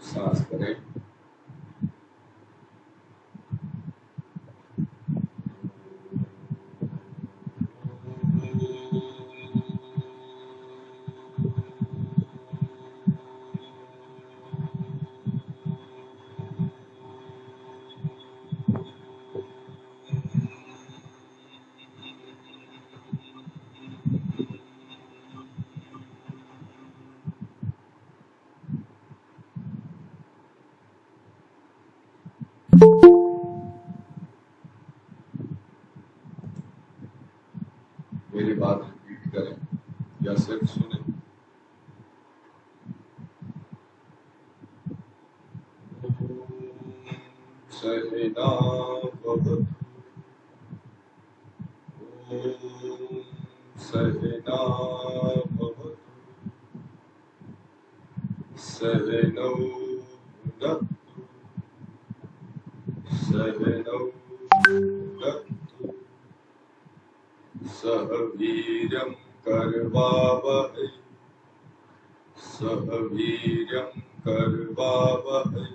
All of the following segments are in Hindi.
सांस करें। मेरी बात रिपीट करें या सिर्फ सुने। सहना भवतु, ओम सहना भवतु, सहनौ भुनक्तु, सहनौ भुनक्तु, सह वीर्यं करवावहै, सह वीर्यं करवावहै,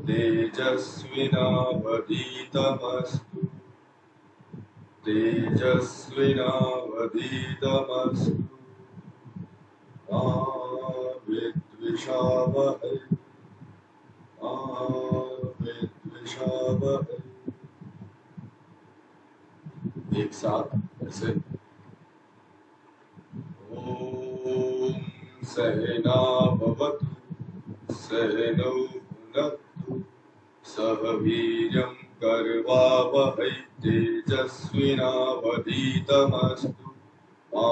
तेजस्विनावधीतमस्तु, तेजस्विनावधीतमस्तु, मा विद्विषावहै, मा विद्विषावहै। एक साथ ऐसे ओम सहना भवतु, सहनौ भुनक्तु, सह वीर्यं करवावहै, तेजस्विनावधीतमस्तु, मा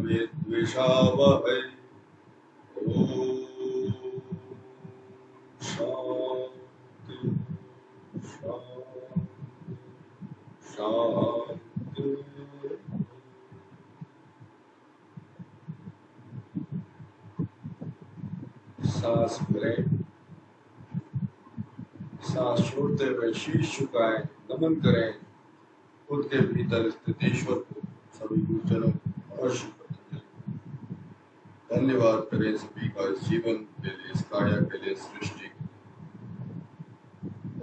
विद्विषावहै। ओम शांति शांति शांति। सांस भरें, सांस छोड़ते हुए शीश झुकाएं, नमन करें खुद के भीतर स्थित ईश्वर को, सभी गुरुजनों और शुभ। धन्यवाद करें सभी का इस जीवन के लिए, इस काया के लिए, सृष्टि के लिए।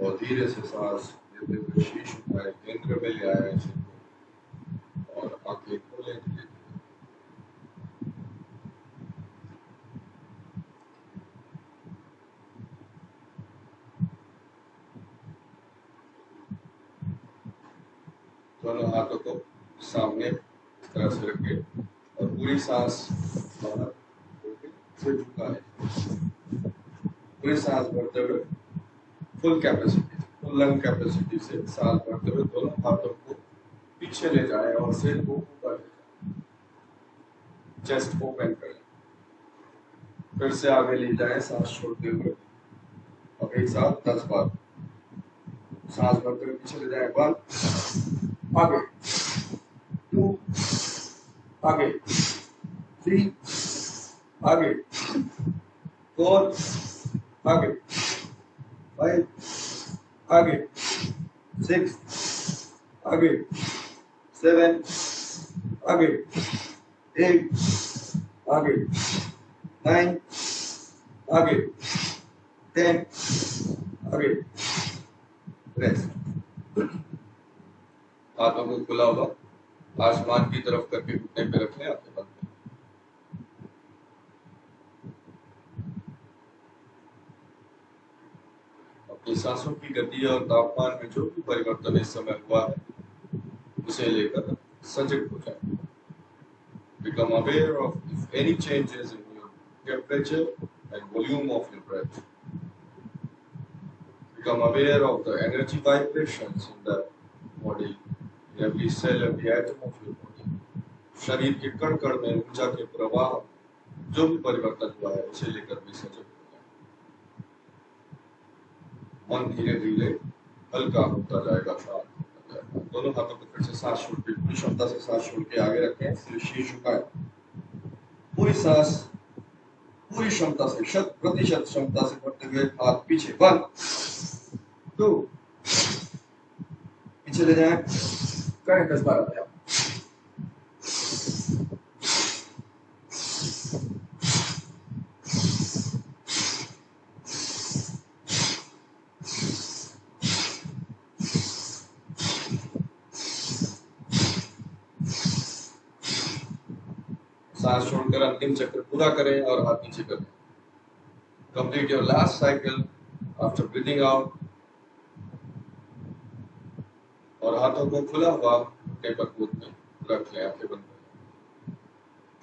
और धीरे से सांस लेते हुए शीश उठाए, केंद्र में ले आए इसे और आंखें खोले धीरे धीरे। दोनों हाथों को सामने इस तरह से रखें और पूरी सांस बाहर से झुकाएं। पूरी सांस भरते हुए full capacity, full lung capacity से सांस भरते हुए दोनों हाथों को पीछे ले जाएं और सिर को ऊपर ले जाएं। चेस्ट ओपन करें, फिर से आगे ले जाएं सांस छोड़ते हुए और एक साथ 10 बार सांस भरते हुए पीछे ले जाएं। 1, आगे 2, आगे 3, आगे 4, आगे 5, आगे 6, आगे 7, आगे 8, आगे 9, आगे 10, आगे। रेस्ट। हाथों को खुला हुआ आसमान की तरफ करके घुटने पे रखें, आंखें बंद करें। अपनी सांसों की गति और तापमान में जो भी परिवर्तन इस समय हुआ है उसे लेकर सजग हो जाए। Become aware of if any changes in your temperature and volume of your breath. Become aware of the energy vibrations in the body, in every cell, every atom of your body. शरीर के कण कण में ऊर्जा के प्रवाह जो भी परिवर्तन हुआ है उसे लेकर भी सजग हो जाए। मन धीरे धीरे हल्का होता जाएगा, शांत होता जाएगा। दोनों हाथों को फिर से सांस छोड़ के पूरी क्षमता से सांस छोड़ के आगे रखें, सिर शीश झुकाएं। पूरी सांस पूरी क्षमता से 100% क्षमता से भरते हुए हाथ पीछे। 1, 2, पीछे ले जाएं, करें 10 बार अभ्यास। सांस छोड़कर अंतिम चक्र पूरा करें और हाथ नीचे करें। Complete your last cycle after breathing out और हाथों को खुला हुआ घुटने पर गोद में रख लें, आंखें बंद करें।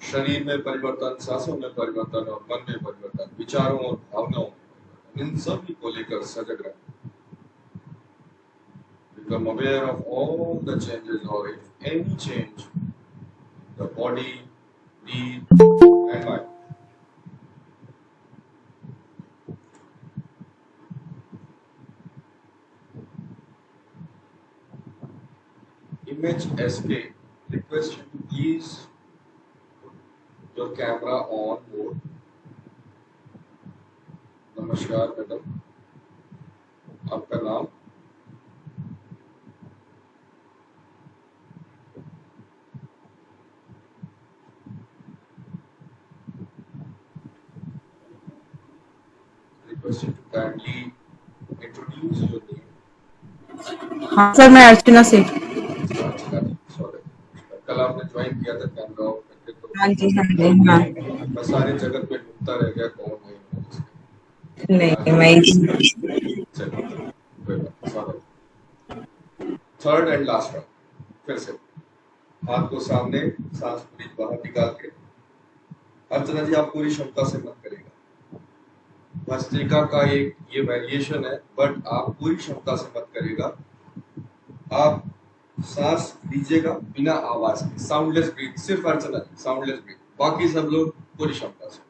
शरीर में परिवर्तन, सांसों में परिवर्तन और मन में परिवर्तन, विचारों और भावनाओं में परिवर्तन, इन सभी को लेकर सजग रहें। Become aware of all the changes or if any change, the body, breathe and mind. Image escape. Request you to please put your camera on mode. नमस्कार मैडम, आपका नाम? Request you to kindly introduce your name. हाँ सर, मैं अर्चना से। अर्चना जी, सॉरी, कल आपने ज्वाइन किया था कैमरा ऑफ करके, तो हाँ जी, हाँ जी, हाँ। मैं सारे जगत पे ढूंढता रह गया कौन है। नहीं, मैं चलिए, कोई बात नहीं, sorry. Third and last round, फिर से हाथ को सामने, सांस पूरी बाहर निकाल के। अर्चना जी, आप पूरी क्षमता से मत करेगा, भस्त्रिका का एक ये वेरिएशन है, बट आप पूरी क्षमता से मत करेगा। आप सांस लीजिएगा बिना आवाज के, साउंडलेस ब्रीथ, सिर्फ अर्चना साउंडलेस ब्रीथ, बाकी सब लोग पूरी क्षमता से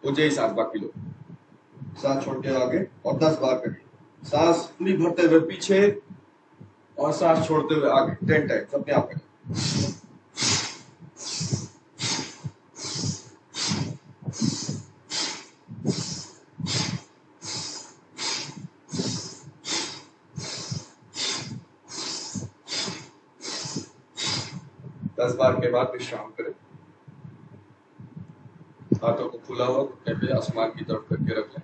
हो जाए सांस। बाकी लोग सांस छोड़ के आगे और 10 बार करिए। सांस पूरी भरते हुए पीछे और सांस छोड़ते हुए आगे 10 टाइम्स अपने आप करें। दस बार के बाद विश्राम करें। हाथों को खुला हुआ घुटने पे आसमान की तरफ करके रख लें।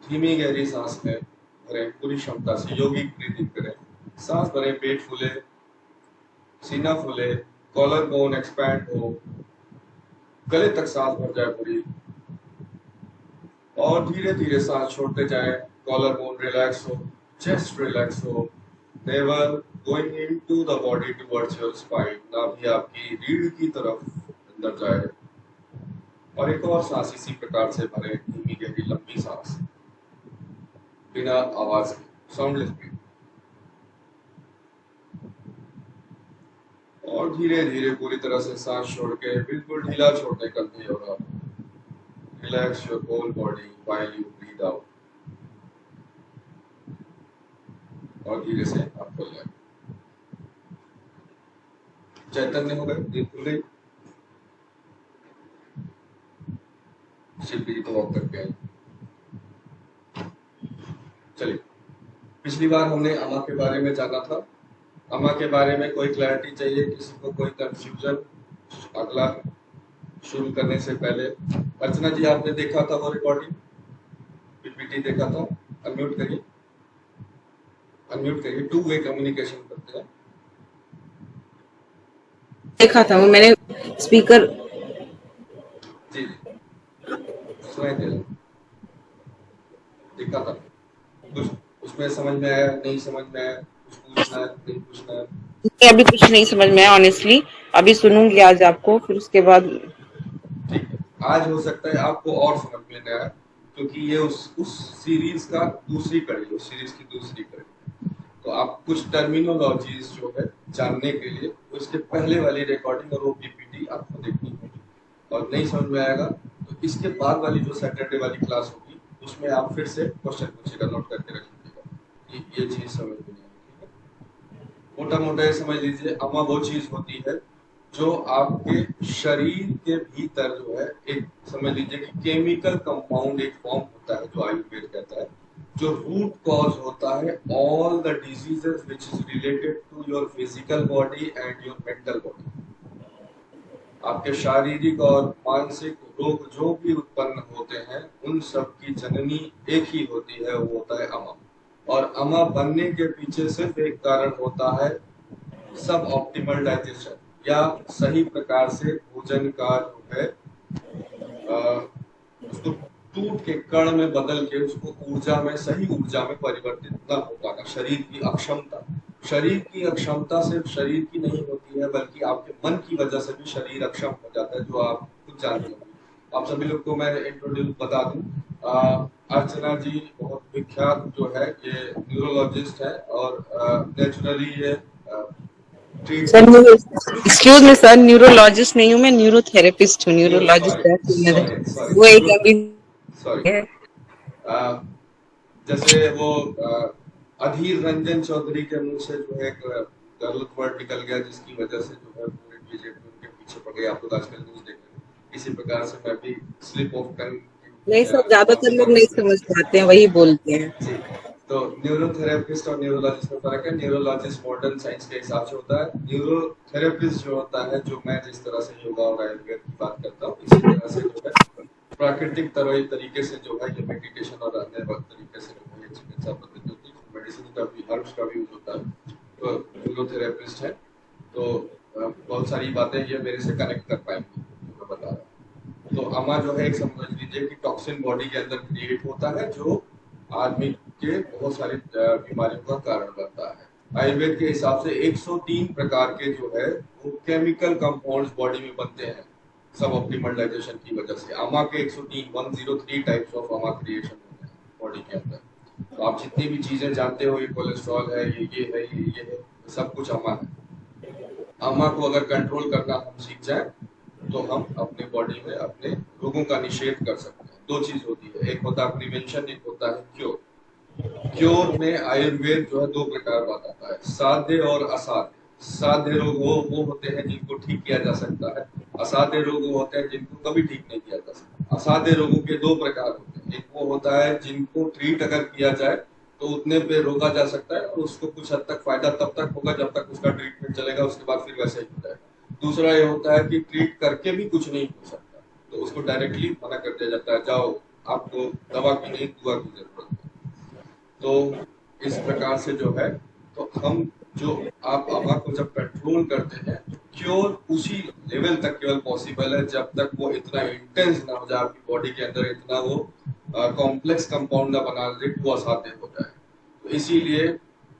धीमी गहरी सांस में भरें, पूरी क्षमता से योगिक ब्रीथिंग करें। सांस भरें, पेट फूले, सीना फूले, कॉलर बोन एक्सपैंड हो, गले तक सांस भर जाए पूरी, और धीरे धीरे सांस छोड़ते जाएं। कॉलर बोन रिलैक्स हो, चेस्ट रिलैक्स हो, naval going into the body towards your spine, नाभि आपकी रीढ़ की तरफ अंदर जाए। और एक और सांस इसी प्रकार से भरें, धीमी गहरी लंबी सांस बिना आवाज के, साउंडलेस भी। और धीरे धीरे पूरी तरह से सांस छोड़ के बिल्कुल ढीला छोड़ने का नहीं होगा। Relax your whole body while you breathe out. और धीरे से आप खोल जाए। चैतन्य हो गए, नींद खुल गई। शिल्पी जी तो वॉक करके आए। चलिए, पिछली बार हमने अमा के बारे में जाना था। अमा के बारे में कोई क्लैरिटी चाहिए किसी को, कोई कंफ्यूजन? अगला शुरू करने से पहले अर्चना जी, आपने देखा था वो रिकॉर्डिंग, पीपीटी देखा था? अनम्यूट करिए, अनम्यूट करिए। टू वे कम्युनिकेशन करते हैं। देखा था वो, मैंने स्पीकर जी सुनाई दे रहा, देखा था। कुछ उसमें समझ में आया, नहीं समझ में आया, कुछ पूछना है, नहीं पूछना है? अभी कुछ नहीं समझ में आया ऑनेस्टली। अभी सुनूंगी आज आपको, फिर उसके बाद। ठीक है, आज हो सकता है आपको और समझ में न आए, क्योंकि ये उस सीरीज का दूसरी कड़ी, उस सीरीज की दूसरी कड़ी। तो आप कुछ टर्मिनोलॉजीज जो है जानने के लिए उसके पहले वाली रिकॉर्डिंग और वो पीपीटी आपको देखनी होगी। और नहीं समझ में आएगा तो इसके बाद वाली जो सैटरडे वाली क्लास होगी उसमें आप फिर से क्वेश्चन पूछेगा, नोट करके रख लीजिएगा। ये चीज समझ में नहीं आएगी। मोटा मोटा ये समझ लीजिए, अमा वो चीज होती है जो आपके शरीर के भीतर जो है, एक समझ लीजिए कि केमिकल कंपाउंड एक फॉर्म होता है जो आयुर्वेद कहता है, जो रूट कॉज होता है all the diseases which is related to your physical body and your mental body. आपके शारीरिक और मानसिक रोग जो भी उत्पन्न होते हैं उन सब की जननी एक ही होती है, वो होता है अमा। और अमा बनने के पीछे सिर्फ एक कारण होता है, सब ऑप्टिमल डाइजेशन या सही प्रकार से भोजन का जो है उसको टूट के कण में बदल के उसको ऊर्जा में, सही ऊर्जा में परिवर्तित न हो पाना। शरीर की अक्षमता, शरीर की अक्षमता सिर्फ शरीर की नहीं होती है बल्कि आपके मन की वजह से भी शरीर अक्षम हो जाता है, जो आप खुद जानते होंगे। आप सभी लोग को मैं इंट्रोड्यूस बता दूं, अर्चना जी बहुत विख्यात जो है ये न्यूरोलॉजिस्ट है और नेचुरली ये sir excuse me sir, neurologist नहीं हूँ मैं, न्यूरोथेरेपिस्ट हूँ। न्यूरोलॉजिस्ट वो एक अभी सॉरी है। जैसे वो अधीर रंजन चौधरी के मुंह से जो है एक गलत वर्ड निकल गया जिसकी वजह से जो है पूरे बीजेपी उनके पीछे पड़ गए। आप लोग आजकल न्यूज देख रहे हैं, इसी प्रकार से मैं भी स्लिप ऑफ टंग नहीं सर, ज्यादातर लोग नहीं समझ पाते हैं, वही बोलते हैं जी। तो न्यूरोथेरेपिस्ट और न्यूरोलॉजिस्ट में फर्क है। न्यूरोलॉजिस्ट मॉडर्न साइंस के हिसाब से होता है, न्यूरोथेरेपिस्ट जो होता है, जो मैं जिस तरह से योगा और आयुर्वेद की बात करता हूँ इसी तरह से जो है प्राकृतिक तरीके से जो है ये मेडिटेशन और अन्य तरीके से जो है चिकित्सा पद्धति होती है, मेडिसिन का भी, हर्ब्स का भी यूज होता है। तो न्यूरोथेरेपिस्ट है, तो बहुत सारी बातें ये मेरे से कनेक्ट कर पाएंगे जो मैं बता रहा हूँ। तो अमा जो है, एक समझ लीजिए कि टॉक्सिन बॉडी के अंदर क्रिएट होता है जो आदमी के बहुत सारी बीमारियों का कारण बनता है। आयुर्वेद के हिसाब से 103 प्रकार के जो है वो केमिकल कंपाउंड्स बॉडी में बनते हैं सब ऑप्टिमल डाइजेशन की वजह से। अमा के 103 टाइप्स ऑफ अमा क्रिएशन होते हैं बॉडी के अंदर। तो आप जितनी भी चीजें जानते हो, ये कोलेस्ट्रॉल है, ये है, ये है, सब कुछ अमा है। अमा को अगर कंट्रोल करना हम सीख जाए तो हम अपने बॉडी में अपने रोगों का निषेध कर सकते हैं। दो चीज होती है, एक होता है प्रिवेंशन, एक होता है क्योर। क्योर में आयुर्वेद जो है दो प्रकार बताता है, साध्य और असाध्य। साध्य रोग वो होते हैं जिनको ठीक किया जा सकता है, असाध्य रोग वो होते हैं जिनको कभी ठीक नहीं किया जा सकता। असाध्य रोगों के दो प्रकार होते हैं, एक वो होता है जिनको ट्रीट अगर किया जाए तो उतने पे रोका जा सकता है और उसको कुछ हद तक फायदा तब तक होगा जब तक उसका ट्रीटमेंट चलेगा, उसके बाद फिर वैसे ही हो जाएगा। दूसरा ये होता है कि ट्रीट करके भी कुछ नहीं हो सकता, तो उसको डायरेक्टली मना कर दिया जाता है, जाओ आपको दवा की नहीं दुआ की जरूरत है। तो इस प्रकार से जो है, तो हम जो आप अमा को जब कंट्रोल करते हैं तो क्योर उसी लेवल तक केवल पॉसिबल है जब तक वो इतना इंटेंस ना हो जाए, आपकी बॉडी के अंदर इतना वो कॉम्प्लेक्स कंपाउंड ना बना दे कि वो असाध्य हो जाए। तो इसीलिए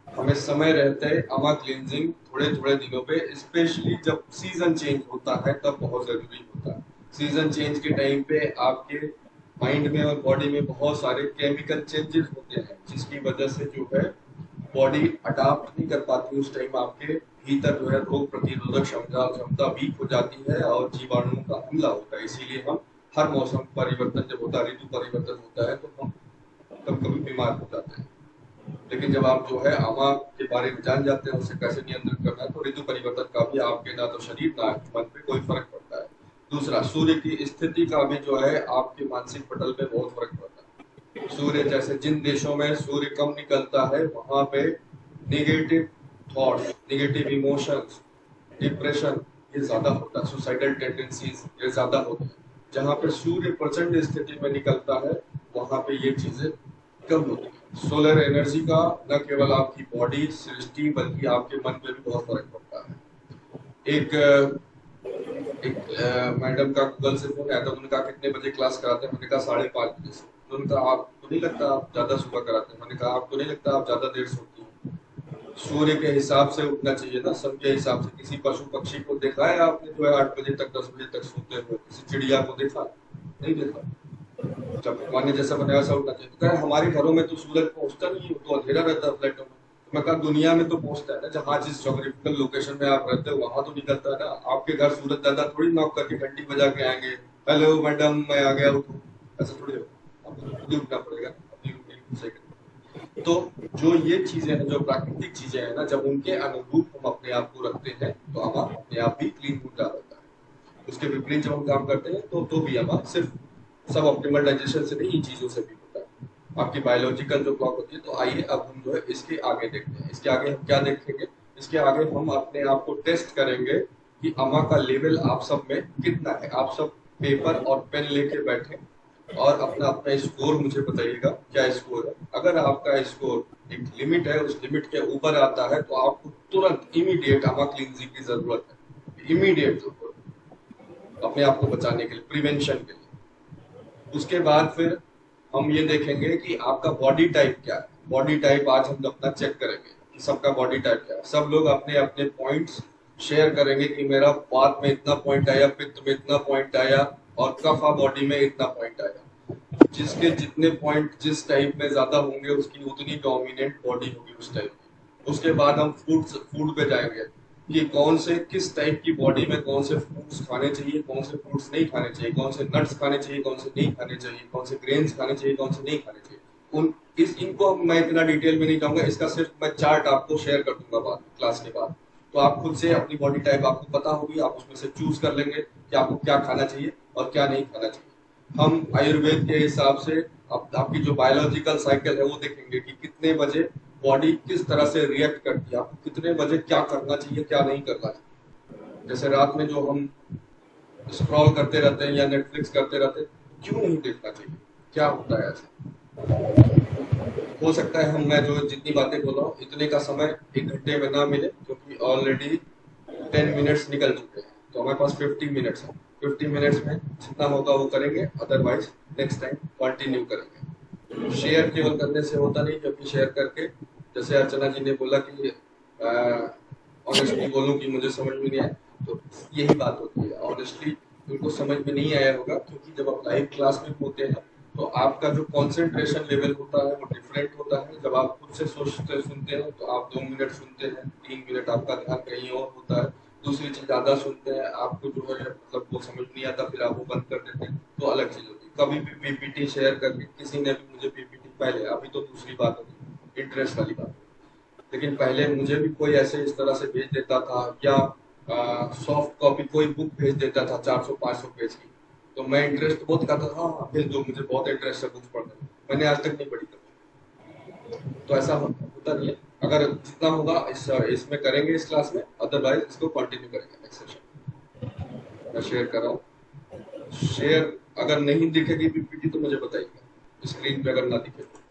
हमें समय रहते है अमा क्लींजिंग थोड़े थोड़े दिनों पे, स्पेशली जब सीजन चेंज होता है तब बहुत जरूरी होता है। सीजन चेंज के टाइम पे आपके माइंड में और बॉडी में बहुत सारे केमिकल चेंजेस होते हैं जिसकी वजह से जो है बॉडी अडाप्ट नहीं कर पाती। उस टाइम आपके भीतर जो है रोग प्रतिरोधक क्षमता वीक हो जाती है और जीवाणुओं का हमला होता है। इसीलिए हम हर मौसम परिवर्तन जब होता है, ऋतु परिवर्तन होता है, तो हम कभी कभी बीमार हो जाते हैं। लेकिन जब आप जो है अमा के बारे में जान जाते हैं, उसे कैसे नियंत्रित करना है, तो ऋतु परिवर्तन का भी आपके ना तो शरीर ना मन पे कोई फर्क पड़ता है। दूसरा, सूर्य की स्थिति का भी जो है आपके मानसिक पटल पे बहुत फर्क पड़ता है। सूर्य जैसे जिन देशों में सूर्य कम निकलता है वहां पे negative thoughts, negative emotions, depression ये ज्यादा होता है, सुसाइडल टेंडेंसीज ये ज्यादा होते हैं। जहाँ पे सूर्य प्रचंड स्थिति में निकलता है वहां पे ये चीजें कम होती है। सोलर एनर्जी का न केवल आपकी बॉडी सृष्टि बल्कि आपके मन पे भी बहुत फर्क पड़ता है। एक मैडम का गूगल से फोन आया था, उन्होंने कहा कितने बजे क्लास कराते हैं, मैंने कहा 5:30 बजे से। उन्होंने कहा आपको नहीं लगता आप ज्यादा सुबह कराते हैं, मैंने कहा आपको नहीं लगता आप ज्यादा देर सोती हैं। सूर्य के हिसाब से उठना चाहिए ना, सन के हिसाब से। किसी पशु पक्षी को देखा है आपने जो है 8 बजे तक 10 बजे तक सोते हुए? किसी चिड़िया को देखा? नहीं देखा। जब भगवान ने जैसा बनाया वैसा उठना चाहिए। तो हमारे घरों में तो सूरज पहुंचता नहीं है, तो अंधेरा रहता है फ्लैटों में। मैं कहा दुनिया में तो पहुंचता है ना, जहाँ जिस जोग्राफिकल लोकेशन में आप रहते हो वहां तो निकलता है ना। आपके घर सूरज दादा थोड़ी नॉक करके घंटी बजा के आएंगे, हेलो मैडम मैं आ गया, उठो। ऐसा थोड़ी होगा, आपको खुद ही उठना पड़ेगा अपनी रूटीन से। तो जो ये चीजें हैं, जो प्राकृतिक चीजें हैं ना, जब उनके अनुरूप हम अपने आप को रखते हैं तो अमा अपने आप भी क्लीन हो जाता है। उसके विपरीत जब हम काम करते हैं तो भी अमा सिर्फ सब ऑप्टिमल डाइजेशन से नहीं, इन चीजों से भी होता है, आपकी बायोलॉजिकल जो क्लॉक होती है। तो आइए अब हम जो है इसके आगे देखते हैं। इसके आगे हम क्या देखेंगे? इसके आगे हम अपने आप को टेस्ट करेंगे कि अमा का लेवल आप सब में कितना है। आप सब पेपर और पेन लेके बैठे और अपना अपना स्कोर मुझे बताइएगा क्या स्कोर है। अगर आपका स्कोर एक लिमिट है, उस लिमिट के ऊपर आता है तो आपको तुरंत इमीडिएट अमा क्लींजिंग की जरूरत है, इमीडिएट जरूरत, अपने आप को बचाने के लिए, प्रिवेंशन के लिए। उसके बाद फिर हम ये देखेंगे कि आपका बॉडी टाइप क्या है। बॉडी टाइप आज हम अपना चेक करेंगे कि सबका बॉडी टाइप क्या है। सब लोग अपने अपने पॉइंट्स शेयर करेंगे कि मेरा वात में इतना पॉइंट आया, पित्त में इतना पॉइंट आया और कफा बॉडी में इतना पॉइंट आया। जिसके जितने पॉइंट जिस टाइप में ज्यादा होंगे उसकी उतनी डोमिनेंट बॉडी होगी उस टाइप की। उसके बाद हम फूड पे जाएंगे कि कौन से किस टाइप की बॉडी में कौन से फ्रूट्स खाने चाहिए, कौन से फ्रूट्स नहीं खाने चाहिए, कौन से नट्स खाने चाहिए, कौन से नहीं खाने चाहिए, कौन से ग्रेन्स खाने चाहिए, कौन से नहीं खाने चाहिए। इनको मैं इतना डिटेल में नहीं जाऊंगा, इसका सिर्फ मैं चार्ट आपको शेयर कर दूंगा बाद क्लास के बाद। तो आप खुद से अपनी बॉडी टाइप आपको पता होगी, आप उसमें से चूज कर लेंगे कि आपको क्या खाना चाहिए और क्या नहीं खाना चाहिए। हम आयुर्वेद के हिसाब से आपकी जो बायोलॉजिकल साइकिल है वो देखेंगे कि कितने बजे बॉडी किस तरह से रिएक्ट करती है, आपको कितने बजे क्या करना चाहिए क्या नहीं करना चाहिए। जैसे रात में जो हम स्क्रॉल करते रहते हैं या नेटफ्लिक्स करते रहते हैं, क्यों नहीं देखना चाहिए, क्या होता है ऐसा। हो सकता है मैं जो जितनी बातें बोल रहा हूँ इतने का समय 1 घंटे में ना मिले, क्योंकि ऑलरेडी 10 मिनट्स निकल चुके हैं, तो हमारे पास 50 मिनट्स है। 50 मिनट्स में जितना होगा वो करेंगे, अदरवाइज नेक्स्ट टाइम कंटिन्यू करेंगे। शेयर केवल करने से होता नहीं, क्योंकि शेयर करके जैसे अर्चना जी ने बोला कि ऑनेस्टली बोलूं कि मुझे समझ में नहीं आया, तो यही बात होती है। ऑनेस्टली उनको समझ में नहीं आया होगा, क्योंकि जब आप लाइव क्लास में होते हैं तो आपका जो कंसंट्रेशन लेवल होता है वो डिफरेंट होता है। जब आप खुद से सोचते सुनते हैं तो आप 2 मिनट सुनते हैं, 3 मिनट आपका ध्यान कहीं और होता है, दूसरी चीज ज्यादा सुनते हैं, आपको जो है मतलब वो समझ नहीं आता, फिर आप वो बंद कर देते हैं, तो अलग चीज होती है। कभी भी पीपीटी शेयर करके किसी ने भी मुझे पीपीटी पहले, अभी तो दूसरी बात होती इंटरेस्ट वाली बात, लेकिन पहले मुझे भी कोई ऐसे इस तरह से भेज देता था या सॉफ्ट कॉपी कोई बुक भेज देता था 400-500 पेज की, तो मैं इंटरेस्ट बहुत दिखाता था, हाँ भेज दो, मुझे बहुत इंटरेस्ट है बुक्स पढ़ने में, मैंने आज तक नहीं पढ़ी कभी। तो ऐसा होता नहीं है। अगर जितना होगा इसमें करेंगे इस क्लास में, अदरवाइज इसको कंटिन्यू करेंगे नेक्स्ट सेशन। मैं शेयर कर रहा हूँ। शेयर अगर नहीं दिखेगी पीपीटी तो मुझे बताइएगा, स्क्रीन पे अगर ना दिखे तो।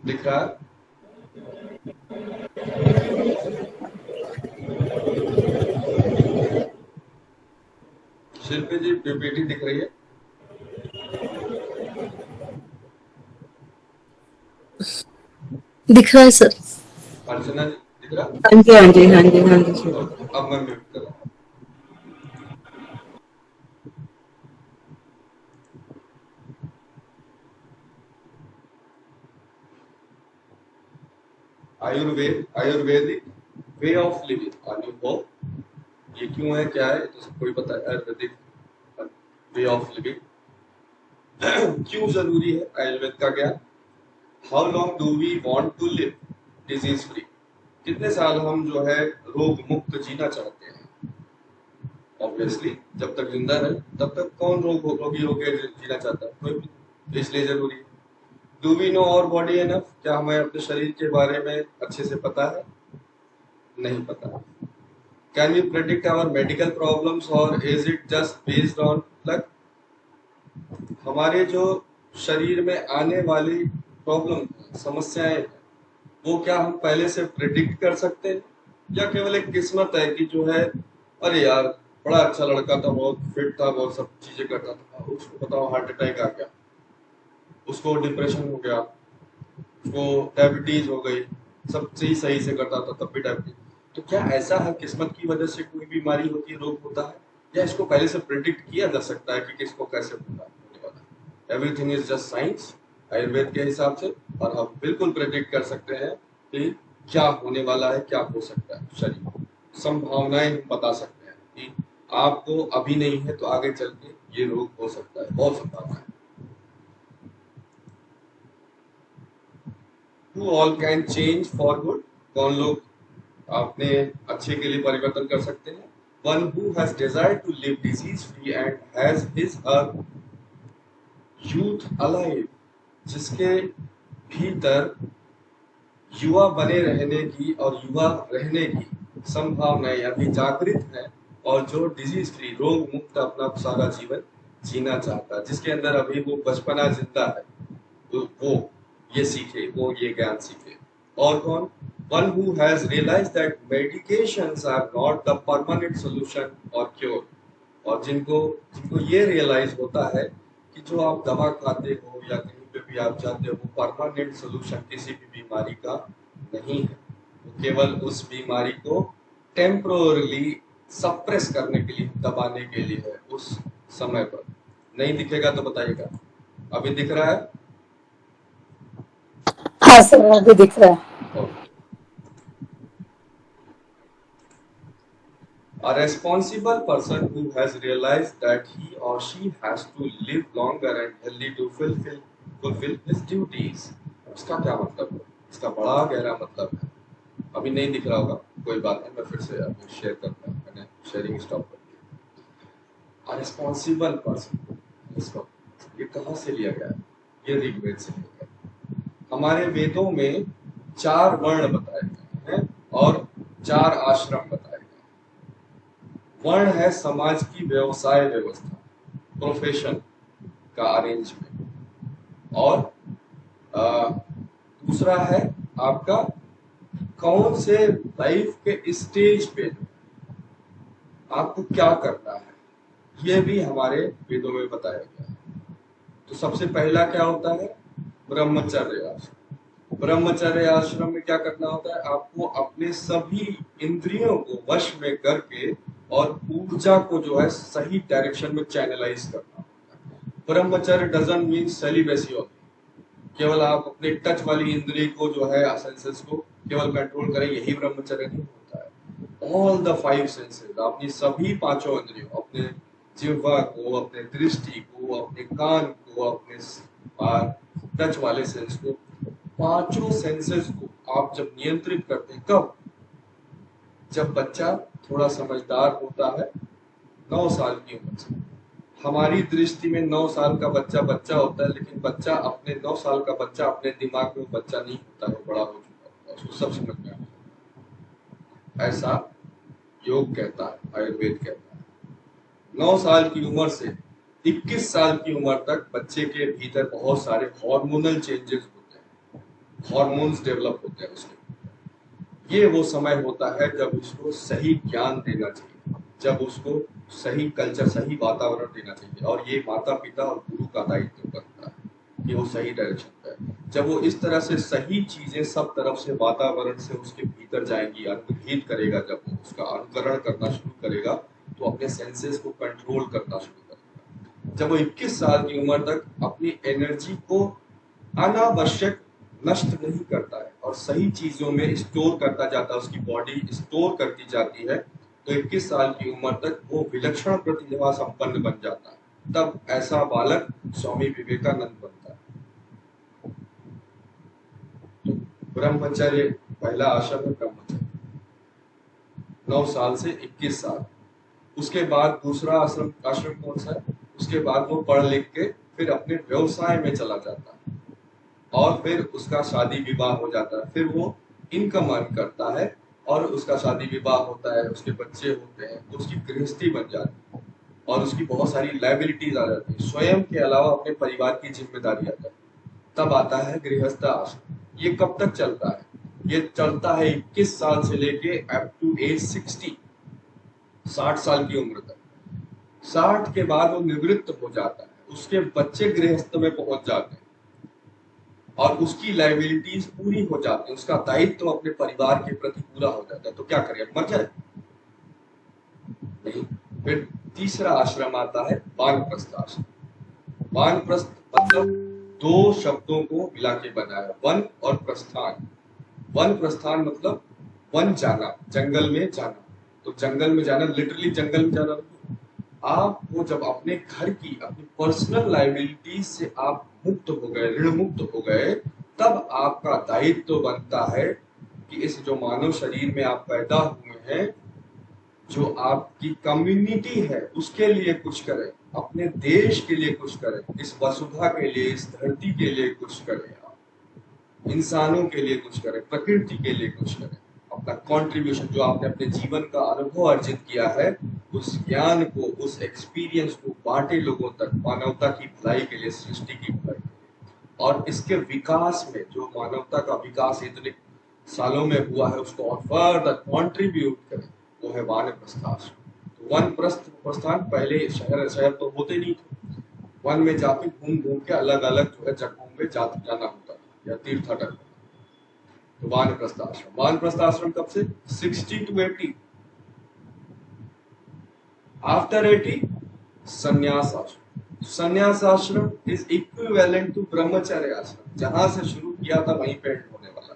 दिख रहा है? शिल्पी जी पीपीटी दिख रही है? दिख रहा है सर। अर्चना जी दिख रहा? हाँ जी हाँ जी हाँ जी हाँ जी सर। अब मैं म्यूट कर रहा हूँ। आयुर्वेदिक वे ऑफ लिविंग, अनुभव। ये क्यों है क्या है तो सबको ही पता है। आयुर्वेदिक वे ऑफ लिविंग क्यों जरूरी है आयुर्वेद का ज्ञान। How long do we want to live disease free, कितने साल हम जो है रोग मुक्त जीना चाहते हैं। ऑब्वियसली जब तक जिंदा रहे तब तक कौन रोगी होकर जीना चाहता है, कोई भी, इसलिए जरूरी है। Do we know our body enough, क्या हमें अपने शरीर के बारे में अच्छे से पता है? नहीं पता। Can we predict our medical problems और is it just based on luck. हमारे जो शरीर में आने वाली प्रॉब्लम समस्याएं वो क्या हम पहले से प्रेडिक्ट कर सकते हैं, या केवल एक किस्मत है कि जो है अरे यार बड़ा अच्छा लड़का था, बहुत फिट था, बहुत सब चीजें करता था, उसको बताओ हार्ट अटैक आ गया, उसको डिप्रेशन हो गया, उसको डायबिटीज हो गई, सब चीज सही से करता था तब भी डायबिटीज। तो क्या ऐसा है किस्मत की वजह से कोई बीमारी होती है, रोग होता है, या इसको पहले से प्रिडिक्ट किया जा सकता है कि किसको कैसे होने वाला है। Everything is just science Ayurveda के हिसाब से, और हम बिल्कुल प्रिडिक्ट कर सकते हैं कि क्या होने वाला है, क्या हो सकता है। शरीर संभावनाएं हम बता सकते हैं कि आपको अभी नहीं है तो आगे चल के ये रोग हो सकता है, बहुत संभावना है। Who all can change for good? कौन लोग अपने अच्छे के लिए परिवर्तन कर सकते हैं? One who has desired to live disease free and has his her youth alive, जिसके भीतर युवा बने रहने की और युवा रहने की संभावनाएं अभी जागृत है, और जो डिजीज फ्री रोग मुक्त अपना सारा जीवन जीना चाहता है, जिसके अंदर अभी वो बचपना जिंदा है, तो वो ये सीखे, वो ये ज्ञान सीखे। और कौन? One who has realized that medications are not the permanent solution or cure, और जिनको जिनको ये रियलाइज होता है कि जो आप दवा खाते हो या कहीं पे भी आप जाते हो, वो परमानेंट सोल्यूशन किसी भी बीमारी का नहीं है, वो केवल उस बीमारी को टेम्पोरली सप्रेस करने के लिए, दबाने के लिए है उस समय पर। नहीं दिखेगा तो बताइएगा। अभी दिख रहा है? हाँ सर, अभी दिख रहा है। A responsible person who has realized that he or she has to live longer and healthy to fulfill his duties. इसका क्या मतलब है? इसका बड़ा गहरा मतलब है। अभी नहीं दिख रहा होगा, कोई बात नहीं, मैं फिर से अभी शेयर करता हूँ। मैंने शेयरिंग स्टॉप कर दिया। A responsible person, इसको ये कहाँ से लिया गया है? ये ऋग्वेद से लिया गया। हमारे वेदों में 4 वर्ण बताए गए हैं और 4 आश्रम बताए। वर्ण है समाज की व्यवसाय व्यवस्था, प्रोफेशन का अरेंजमेंट, और दूसरा है आपका कौन से लाइफ के स्टेज पे आपको क्या करना है, ये भी हमारे वेदों में बताया गया है। तो सबसे पहला क्या होता है? ब्रह्मचर्य आश्रम। ब्रह्मचर्य आश्रम में क्या करना होता है? आपको अपने सभी इंद्रियों को वश में करके और ऊर्जा को जो है सही डायरेक्शन में चैनलाइज करना होता है। ब्रह्मचर्य डजंट मीन सेलिबेसी ऑफ, केवल आप अपने टच वाली इंद्रिय को जो है सेंसेस को केवल कंट्रोल करें, यही ब्रह्मचर्य नहीं होता है। ऑल द 5 सेंसेस, अपनी सभी 5 इंद्रियों, अपने जिह्वा को, अपने दृष्टि को, अपने कान को, अपने टच वाले सेंस को, 5 सेंसेस को आप जब नियंत्रित करते हैं, कब? जब बच्चा थोड़ा समझदार होता है, 9 साल की उम्र से। हमारी दृष्टि में 9 साल का बच्चा बच्चा होता है, लेकिन बच्चा अपने 9 साल का बच्चा अपने दिमाग में बच्चा नहीं होता है, बड़ा हो चुका होता है, उसको सब समझ में आता है। ऐसा योग कहता है, आयुर्वेद कहता है। 9 साल की उम्र से 21 साल की उम्र तक बच्चे के भीतर बहुत सारे हार्मोनल चेंजेस होते हैं, हार्मोन्स डेवलप होते हैं उसके। ये वो समय होता है जब उसको सही ज्ञान देना चाहिए, जब उसको सही कल्चर, सही वातावरण देना चाहिए, और ये माता पिता और गुरु का दायित्व बनता है कि वो सही डायरेक्शन पे। जब वो इस तरह से सही चीजें सब तरफ से वातावरण से उसके भीतर जाएंगी, अनुग्रहित करेगा, जब वो उसका अनुकरण करना शुरू करेगा, तो अपने सेंसेस को कंट्रोल करना शुरू करेगा। जब वो 21 साल की उम्र तक अपनी एनर्जी को अनावश्यक नष्ट नहीं करता है और सही चीजों में स्टोर करता जाता है, उसकी बॉडी स्टोर करती जाती है, तो 21 साल की उम्र तक वो विलक्षण प्रतिभा संपन्न बन जाता है। तब ऐसा बालक स्वामी विवेकानंद बनता है। तो ब्रह्मचर्य पहला आश्रम है, ब्रह्मचर्य 9 साल से 21 साल। उसके बाद दूसरा आश्रम कौन सा है? उसके बाद वो पढ़ लिख के फिर अपने व्यवसाय में चला जाता है, और फिर उसका शादी विवाह हो जाता है, फिर वो इनकम अर्न करता है, और उसका शादी विवाह होता है, उसके बच्चे होते हैं, तो उसकी गृहस्थी बन जाती है, और उसकी बहुत सारी लायबिलिटीज आ जाती है, स्वयं के अलावा अपने परिवार की जिम्मेदारी आ जाती है। तब आता है गृहस्थ आश्रम। ये कब तक चलता है? ये चलता है 21 साल से लेके अप टू एज 60 साल की उम्र तक। 60 के बाद वो निवृत्त हो जाता है, उसके बच्चे गृहस्थ में पहुंच जाते हैं, और उसकी लायबिलिटीज पूरी हो जाती है, उसका दायित्व तो अपने परिवार के प्रति पूरा हो जाता है। तो क्या करे, मर जाए? नहीं। फिर तीसरा आश्रम आता है वानप्रस्थ आश्रम। वानप्रस्थ मतलब 2 शब्दों को मिला के बनाया, वन और प्रस्थान। वन प्रस्थान मतलब वन जाना, जंगल में जाना। तो जंगल में जाना लिटरली जंगल में जाना नहीं। आपको जब अपने घर की, अपनी पर्सनल लायबिलिटीज से आप मुक्त हो गए, ऋण मुक्त हो गए, तब आपका दायित्व बनता है कि इस जो मानव शरीर में आप पैदा हुए हैं, जो आपकी कम्युनिटी है उसके लिए कुछ करें, अपने देश के लिए कुछ करें, इस वसुधा के लिए, इस धरती के लिए कुछ करें, आप इंसानों के लिए कुछ करें, प्रकृति के लिए कुछ करें। अपना कंट्रीब्यूशन जो आपने अपने जीवन का अनुभव अर्जित किया है, उस ज्ञान को, उस एक्सपीरियंस को बांटे लोगों तक, मानवता की भलाई के लिए, सृष्टि की भलाई के लिए। और इसके विकास में जो मानवता का विकास इतने सालों में हुआ है उसको और फर्दर कंट्रीब्यूट करें, वो है वानप्रस्थाश्रम। तो वन प्रस्थान, पहले शहर तो होते नहीं थे, वन में जाके घूम घूम के अलग अलग जो है जगहों में जाना होता था या तीर्थाटन। तो वानप्रस्थाश्रम कब से? 60 to 80। आफ्टर 80 संन्यास आश्रम। संन्यास आश्रम इज इक्विवेलेंट टू ब्रह्मचर्य आश्रम। जहां से शुरू किया था वहीं पे एंड होने वाला।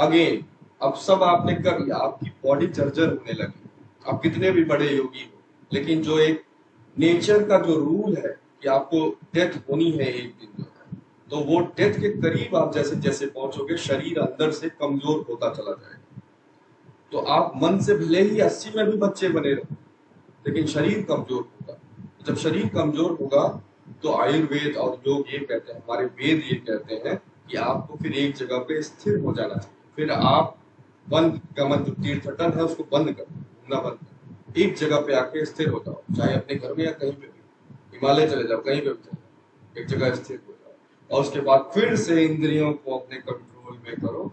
अगेन अब सब आपने कर लिया, आपकी बॉडी जर्जर होने लगी, आप कितने भी बड़े योगी हो, लेकिन जो एक नेचर का जो रूल है कि आपको डेथ होनी है एक दिन जो है, तो वो डेथ के करीब आप जैसे जैसे पहुंचोगे, शरीर अंदर से कमजोर होता चला जाएगा। तो आप मन से भले ही 80 में भी बच्चे बने रहो, लेकिन शरीर कमजोर होगा। जब शरीर कमजोर होगा तो आयुर्वेद और योग ये कहते हैं, हमारे वेद ये कहते हैं कि आपको फिर एक जगह पे स्थिर हो जाना चाहिए। फिर आप बंद का मन, जो तीर्थटन है उसको बंद कर, घूमना बंद कर, एक जगह पे आके स्थिर हो जाओ, चाहे अपने घर में या कहीं पे भी, हिमालय चले जाओ, कहीं पे भी चले जाओ, एक जगह स्थिर हो जाओ। और उसके बाद फिर से इंद्रियों को अपने कंट्रोल में करो,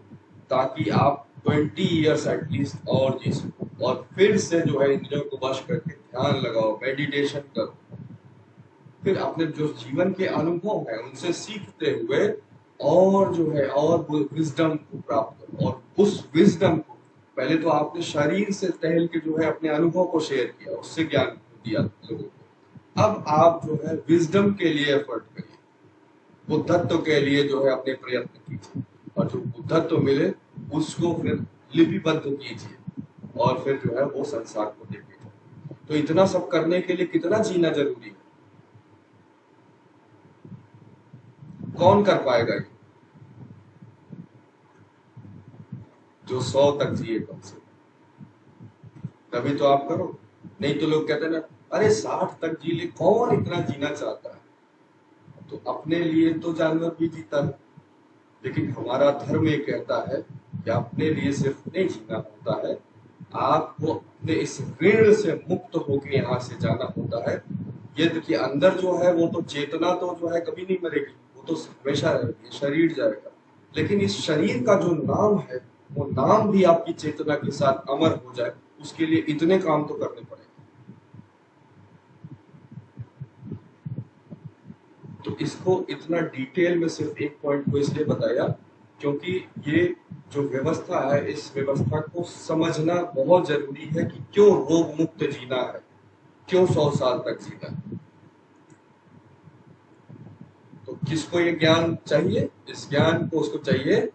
ताकि आप 20 ईयर्स एटलीस्ट और जी सको। और फिर से जो है इंद्रियों को वश करके ध्यान लगाओ, मेडिटेशन करो। फिर अपने जो जीवन के अनुभव है उनसे सीखते हुए और जो है और वो विजडम को प्राप्त करो। और उस विजडम को पहले तो आपने शरीर से टहल के जो है अपने अनुभव को शेयर किया, उससे ज्ञान दिया लोगों को। अब आप जो है विजडम के लिए एफर्ट करिए, बुद्धत्व के लिए जो है अपने प्रयत्न कीजिए, और जो बुद्धत्व मिले उसको फिर लिपिबद्ध कीजिए, और फिर जो है वो संसार को देखिए। तो इतना सब करने के लिए कितना जीना जरूरी है? कौन कर पाएगा ये? जो 100 तक जिए कम से, तभी तो आप करो। नहीं तो लोग कहते हैं ना, अरे 60 तक जी ले, कौन इतना जीना चाहता है? तो अपने लिए तो जानवर भी जीता है, लेकिन हमारा धर्म ये कहता है कि अपने लिए सिर्फ नहीं जीना होता है, आपको अपने इस ऋण से मुक्त होकर यहाँ से जाना होता है। ये देखिए, अंदर जो है वो तो चेतना तो जो है कभी नहीं मरेगी, वो तो हमेशा रहेगी, शरीर जाएगा, लेकिन इस शरीर का जो नाम है वो नाम भी आपकी चेतना के साथ अमर हो जाए, उसके लिए इतने काम तो करने पड़ेंगे। तो इसको इतना डिटेल में सिर्फ एक पॉइंट को इसलिए बताया क्योंकि ये जो व्यवस्था है, इस व्यवस्था को समझना बहुत जरूरी है कि क्यों रोग मुक्त जीना है, क्यों 100 साल तक जीना है। तो किसको ये ज्ञान चाहिए? इस ज्ञान को उसको चाहिए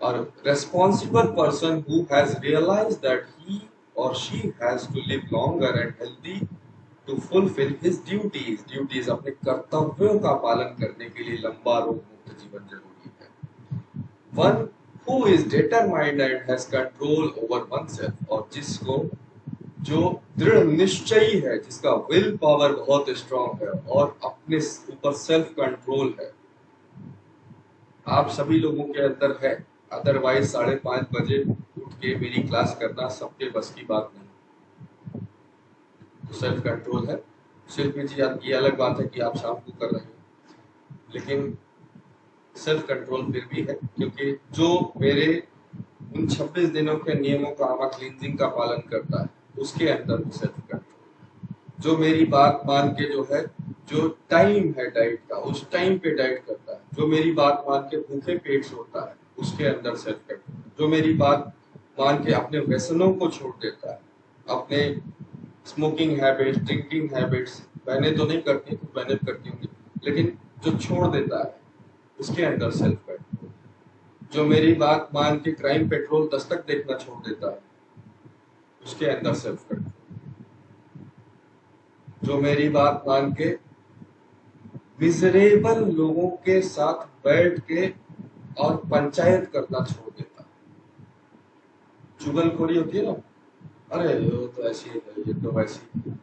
और responsible person who has realized that he or she has to live longer and healthy to fulfill his duties. Duties अपने कर्तव्यों का पालन करने के लिए लंबा रोग मुक्त जीवन जरूरी है। One who is determined and has control over oneself, और जिसको जो दृढ़ निश्चयी है, जिसका विल पावर बहुत स्ट्रांग है और अपने ऊपर सेल्फ कंट्रोल है। आप सभी लोगों के अंदर है, अदरवाइज 5:30 बजे उठ के मेरी क्लास करना सबके बस की बात नहीं। तो सेल्फ कंट्रोल है। शिल्पी जी, ये अलग बात है कि आप शाम को कर रहे हैं, लेकिन सेल्फ कंट्रोल फिर भी है, क्योंकि जो मेरे उन 26 दिनों के नियमों का, आमा क्लींजिंग का पालन करता है, उसके अंदर सेल्फ कंट्रोल। जो मेरी बात मान के जो है, जो टाइम है डाइट का, उस टाइम पे डाइट करता है, जो मेरी बात मान के भूखे पेट सोता है, उसके अंदर सेल्फ कंट्रोल। जो मेरी बात मान के अपने व्यसनों को छोड़ देता है, अपने स्मोकिंग हैबिट्स, ड्रिंकिंग हैबिट्स, मैंने तो नहीं करती, कुछ मैंने करती होंगी, लेकिन जो छोड़ देता है उसके अंदर सेल्फ कंट्रोल। जो मेरी बात मान के क्राइम पेट्रोल दस्तक देखना छोड़ देता है, उसके अंदर सेल्फ कंट्रोल। जो मेरी बात मान के मिजरेबल लोगों के साथ बैठ के और पंचायत करना छोड़ देता। चुगलखोरी होती है ना, अरे वो तो ऐसी है, ये तो वैसी,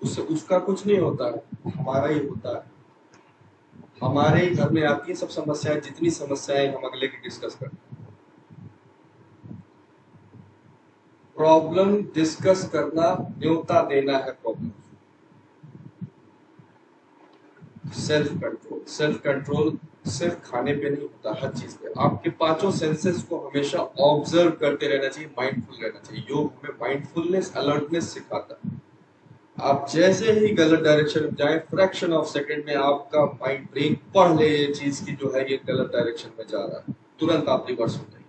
उससे उसका कुछ नहीं होता है, हमारा ही होता है। हमारे ही घर में आती है सब समस्याएं, जितनी समस्याएं हम अगले की डिस्कस करते हैं। प्रॉब्लम डिस्कस करना न्योता देना है प्रॉब्लम। सेल्फ कंट्रोल सिर्फ खाने पे नहीं होता, हर चीज पे। आपके पांचों सेंसेस को हमेशा ऑब्जर्व करते रहना चाहिए, माइंडफुल रहना चाहिए। योग हमें माइंडफुलनेस, अलर्टनेस सिखाता है। आप जैसे ही गलत डायरेक्शन में जाए, फ्रैक्शन ऑफ सेकंड में आपका माइंड ब्रेन पढ़ ले ये चीज की जो है ये गलत डायरेक्शन में जा रहा है, तुरंत आप रिवर्स हो जाइए।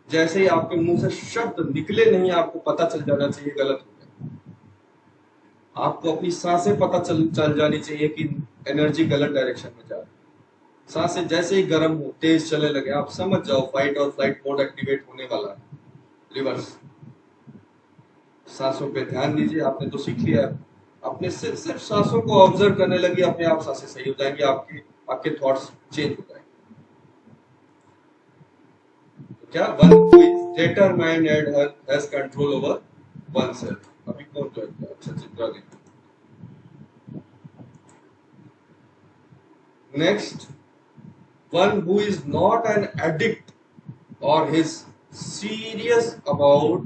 जैसे ही आपके मुंह से शब्द निकले नहीं, आपको पता चल जाना चाहिए गलत हो गया। आपको अपनी सांसें पता चल जानी चाहिए कि एनर्जी गलत डायरेक्शन में जा रही है। सांसें जैसे ही गर्म हो, तेज चलने लगे, आप समझ जाओ फाइट और फ्लाइट मोड एक्टिवेट होने वाला है, रिवर्स। सांसों पे ध्यान दीजिए, आपने तो सीख लिया है। अपने सिर्फ सांसों को ऑब्जर्व करने लगी, अपने आप सांसें सही हो जाएंगी, आपके थॉट्स चेंज हो जाएंगे। तो क्या one who is determined and has control over oneself। अभी कौन जो है अच्छा चित्रा देखो। Next, one who is not an addict or is serious about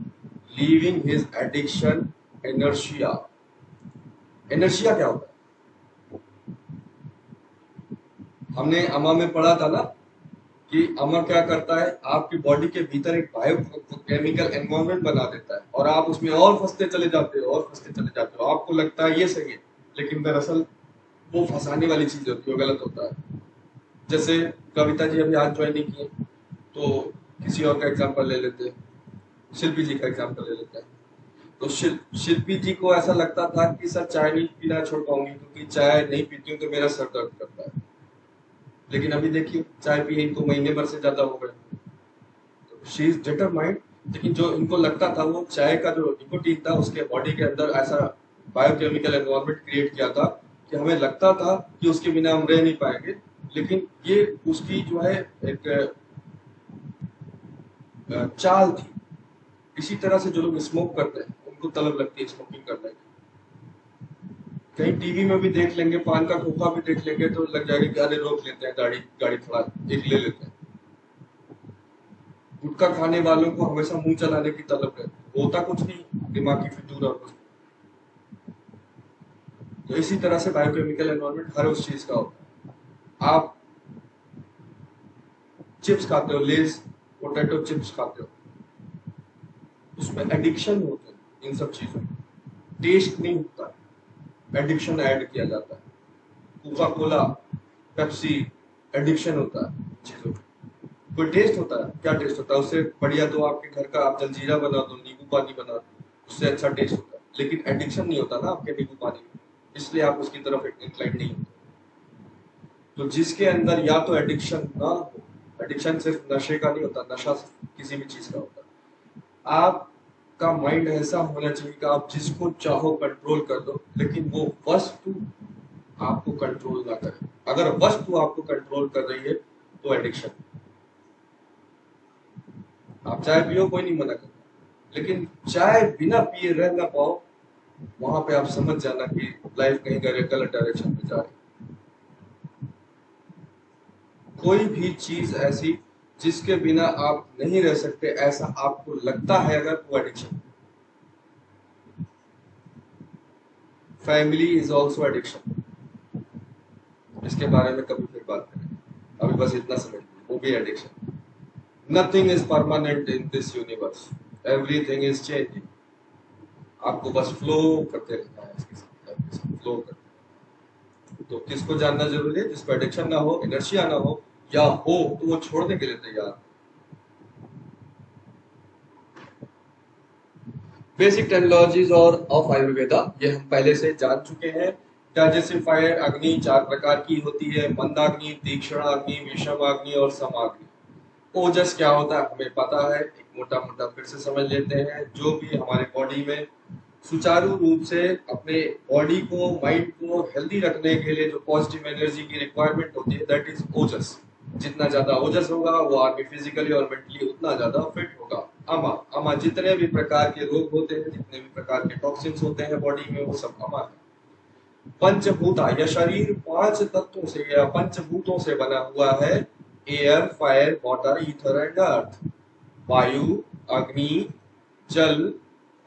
leaving his addiction। inertia। inertia क्या होता है? हमने अमा में पढ़ा था ना कि अमा क्या करता है, आपकी बॉडी के भीतर एक बायोकेमिकल एनवायरनमेंट बना देता है और आप उसमें और फंसते चले जाते हो, और फंसते चले जाते हो। आपको लगता है ये सही है, लेकिन दरअसल वो फंसाने वाली चीज होती है, गलत होता है। जैसे कविता जी अभी आज ज्वाइन नहीं किए, तो किसी और का एग्जांपल ले लेते हैं, शिल्पी जी का एग्जांपल ले लेते हैं। तो शिल्पी जी को ऐसा लगता था कि सर चाय नहीं पीना छोड़ पाऊंगी, क्योंकि चाय नहीं पीती हूँ तो मेरा सर दर्द करता है। लेकिन अभी देखिए चाय पिए तो महीने भर से ज्यादा हो गए। तो शी इज डिटरमाइंड। लेकिन जो इनको लगता था, वो चाय का जो निकोटीन था उसके बॉडी के अंदर ऐसा बायोकेमिकल एनवायरनमेंट क्रिएट किया था कि हमें लगता था कि उसके बिना हम रह नहीं पाएंगे। लेकिन ये उसकी जो है एक चाल थी। इसी तरह से जो लोग स्मोक करते हैं उनको तलब लगती है स्मोकिंग करने की। कहीं टीवी में भी देख लेंगे, पान का खोखा भी देख लेंगे तो लग जाएगा कि अरे रोक लेते हैं, गाड़ी थोड़ा एक ले लेते हैं। गुटखा खाने वालों को हमेशा मुंह चलाने की तलब रहती है, होता कुछ नहीं, दिमागी फितूर और कुछ। तो इसी तरह से बायोकेमिकल एनवायरनमेंट हर उस चीज का होता है। आप चिप्स खाते हो, लेस पोटैटो चिप्स खाते हो, उसमें एडिक्शन होता है। इन सब चीजों में टेस्ट नहीं होता, एडिक्शन ऐड किया जाता है। कोका कोला, पेप्सी, एडिक्शन होता है चीजों में। कोई टेस्ट होता है? क्या टेस्ट होता है? उससे बढ़िया तो आपके घर का आप जलजीरा बना दो, नींबू पानी बना दो, उससे अच्छा टेस्ट होता है। लेकिन एडिक्शन नहीं होता ना आपके नींबू पानी में, इसलिए आप उसकी तरफ इंक्लाइंड नहीं होते। तो जिसके अंदर या तो एडिक्शन ना हो, एडिक्शन सिर्फ नशे का नहीं होता, नशा किसी भी चीज का होता है। आपका माइंड ऐसा होना चाहिए कि आप जिसको चाहो कंट्रोल कर दो, लेकिन वो वस्तु आपको कंट्रोल ना करे। अगर वस्तु आपको कंट्रोल कर रही है तो एडिक्शन। आप चाय पियो, कोई नहीं मना करता, लेकिन चाय बिना पिए रह ना पाओ, वहां पे आप समझ जाना कि लाइफ कहीं गलत डायरेक्शन में जा रही। कोई भी चीज ऐसी जिसके बिना आप नहीं रह सकते, ऐसा आपको लगता है अगर, वो addiction. Family is also addiction. इसके बारे में कभी फिर बात करेंगे, अभी बस इतना समझ लीजिए, वो भी addiction. Nothing is permanent in this universe, everything is changing. आपको बस फ्लो करते रहना है, इसके साथ फ्लो करते। तो किसको जानना जरूरी है? जिसको एडिक्शन ना हो, इनर्शिया ना हो, या हो तो वो छोड़ने के लिए तैयार। बेसिक टेक्नोलॉजीज और ऑफ आयुर्वेदा ये हम पहले से जान चुके हैं। डाइजेस्टिफायर अग्नि 4 प्रकार की होती है, मंदाग्नि, तीक्ष्णाग्नि, विषमाग्नि और समाग्नि। ओजस क्या होता है हमें पता है, एक मोटा मोटा फिर से समझ लेते हैं। जो भी हमारे बॉडी में सुचारू रूप से अपने बॉडी को, माइंड को हेल्दी रखने के लिए जो पॉजिटिव एनर्जी की रिक्वायरमेंट होती है, दैट इज ओजस। जितना ज्यादा ओजस होगा वो आदमी फिजिकली और मेंटली उतना ज्यादा फिट होगा। अमा, अमा जितने भी प्रकार के रोग होते हैं, जितने भी प्रकार के टॉक्सिन्स होते हैं बॉडी में, वो सब अमा है। पंचभूता, यह शरीर 5 तत्वों से या पंचभूतों से बना हुआ है। Air, fire, water, ether and earth. वायु, अग्नि, जल,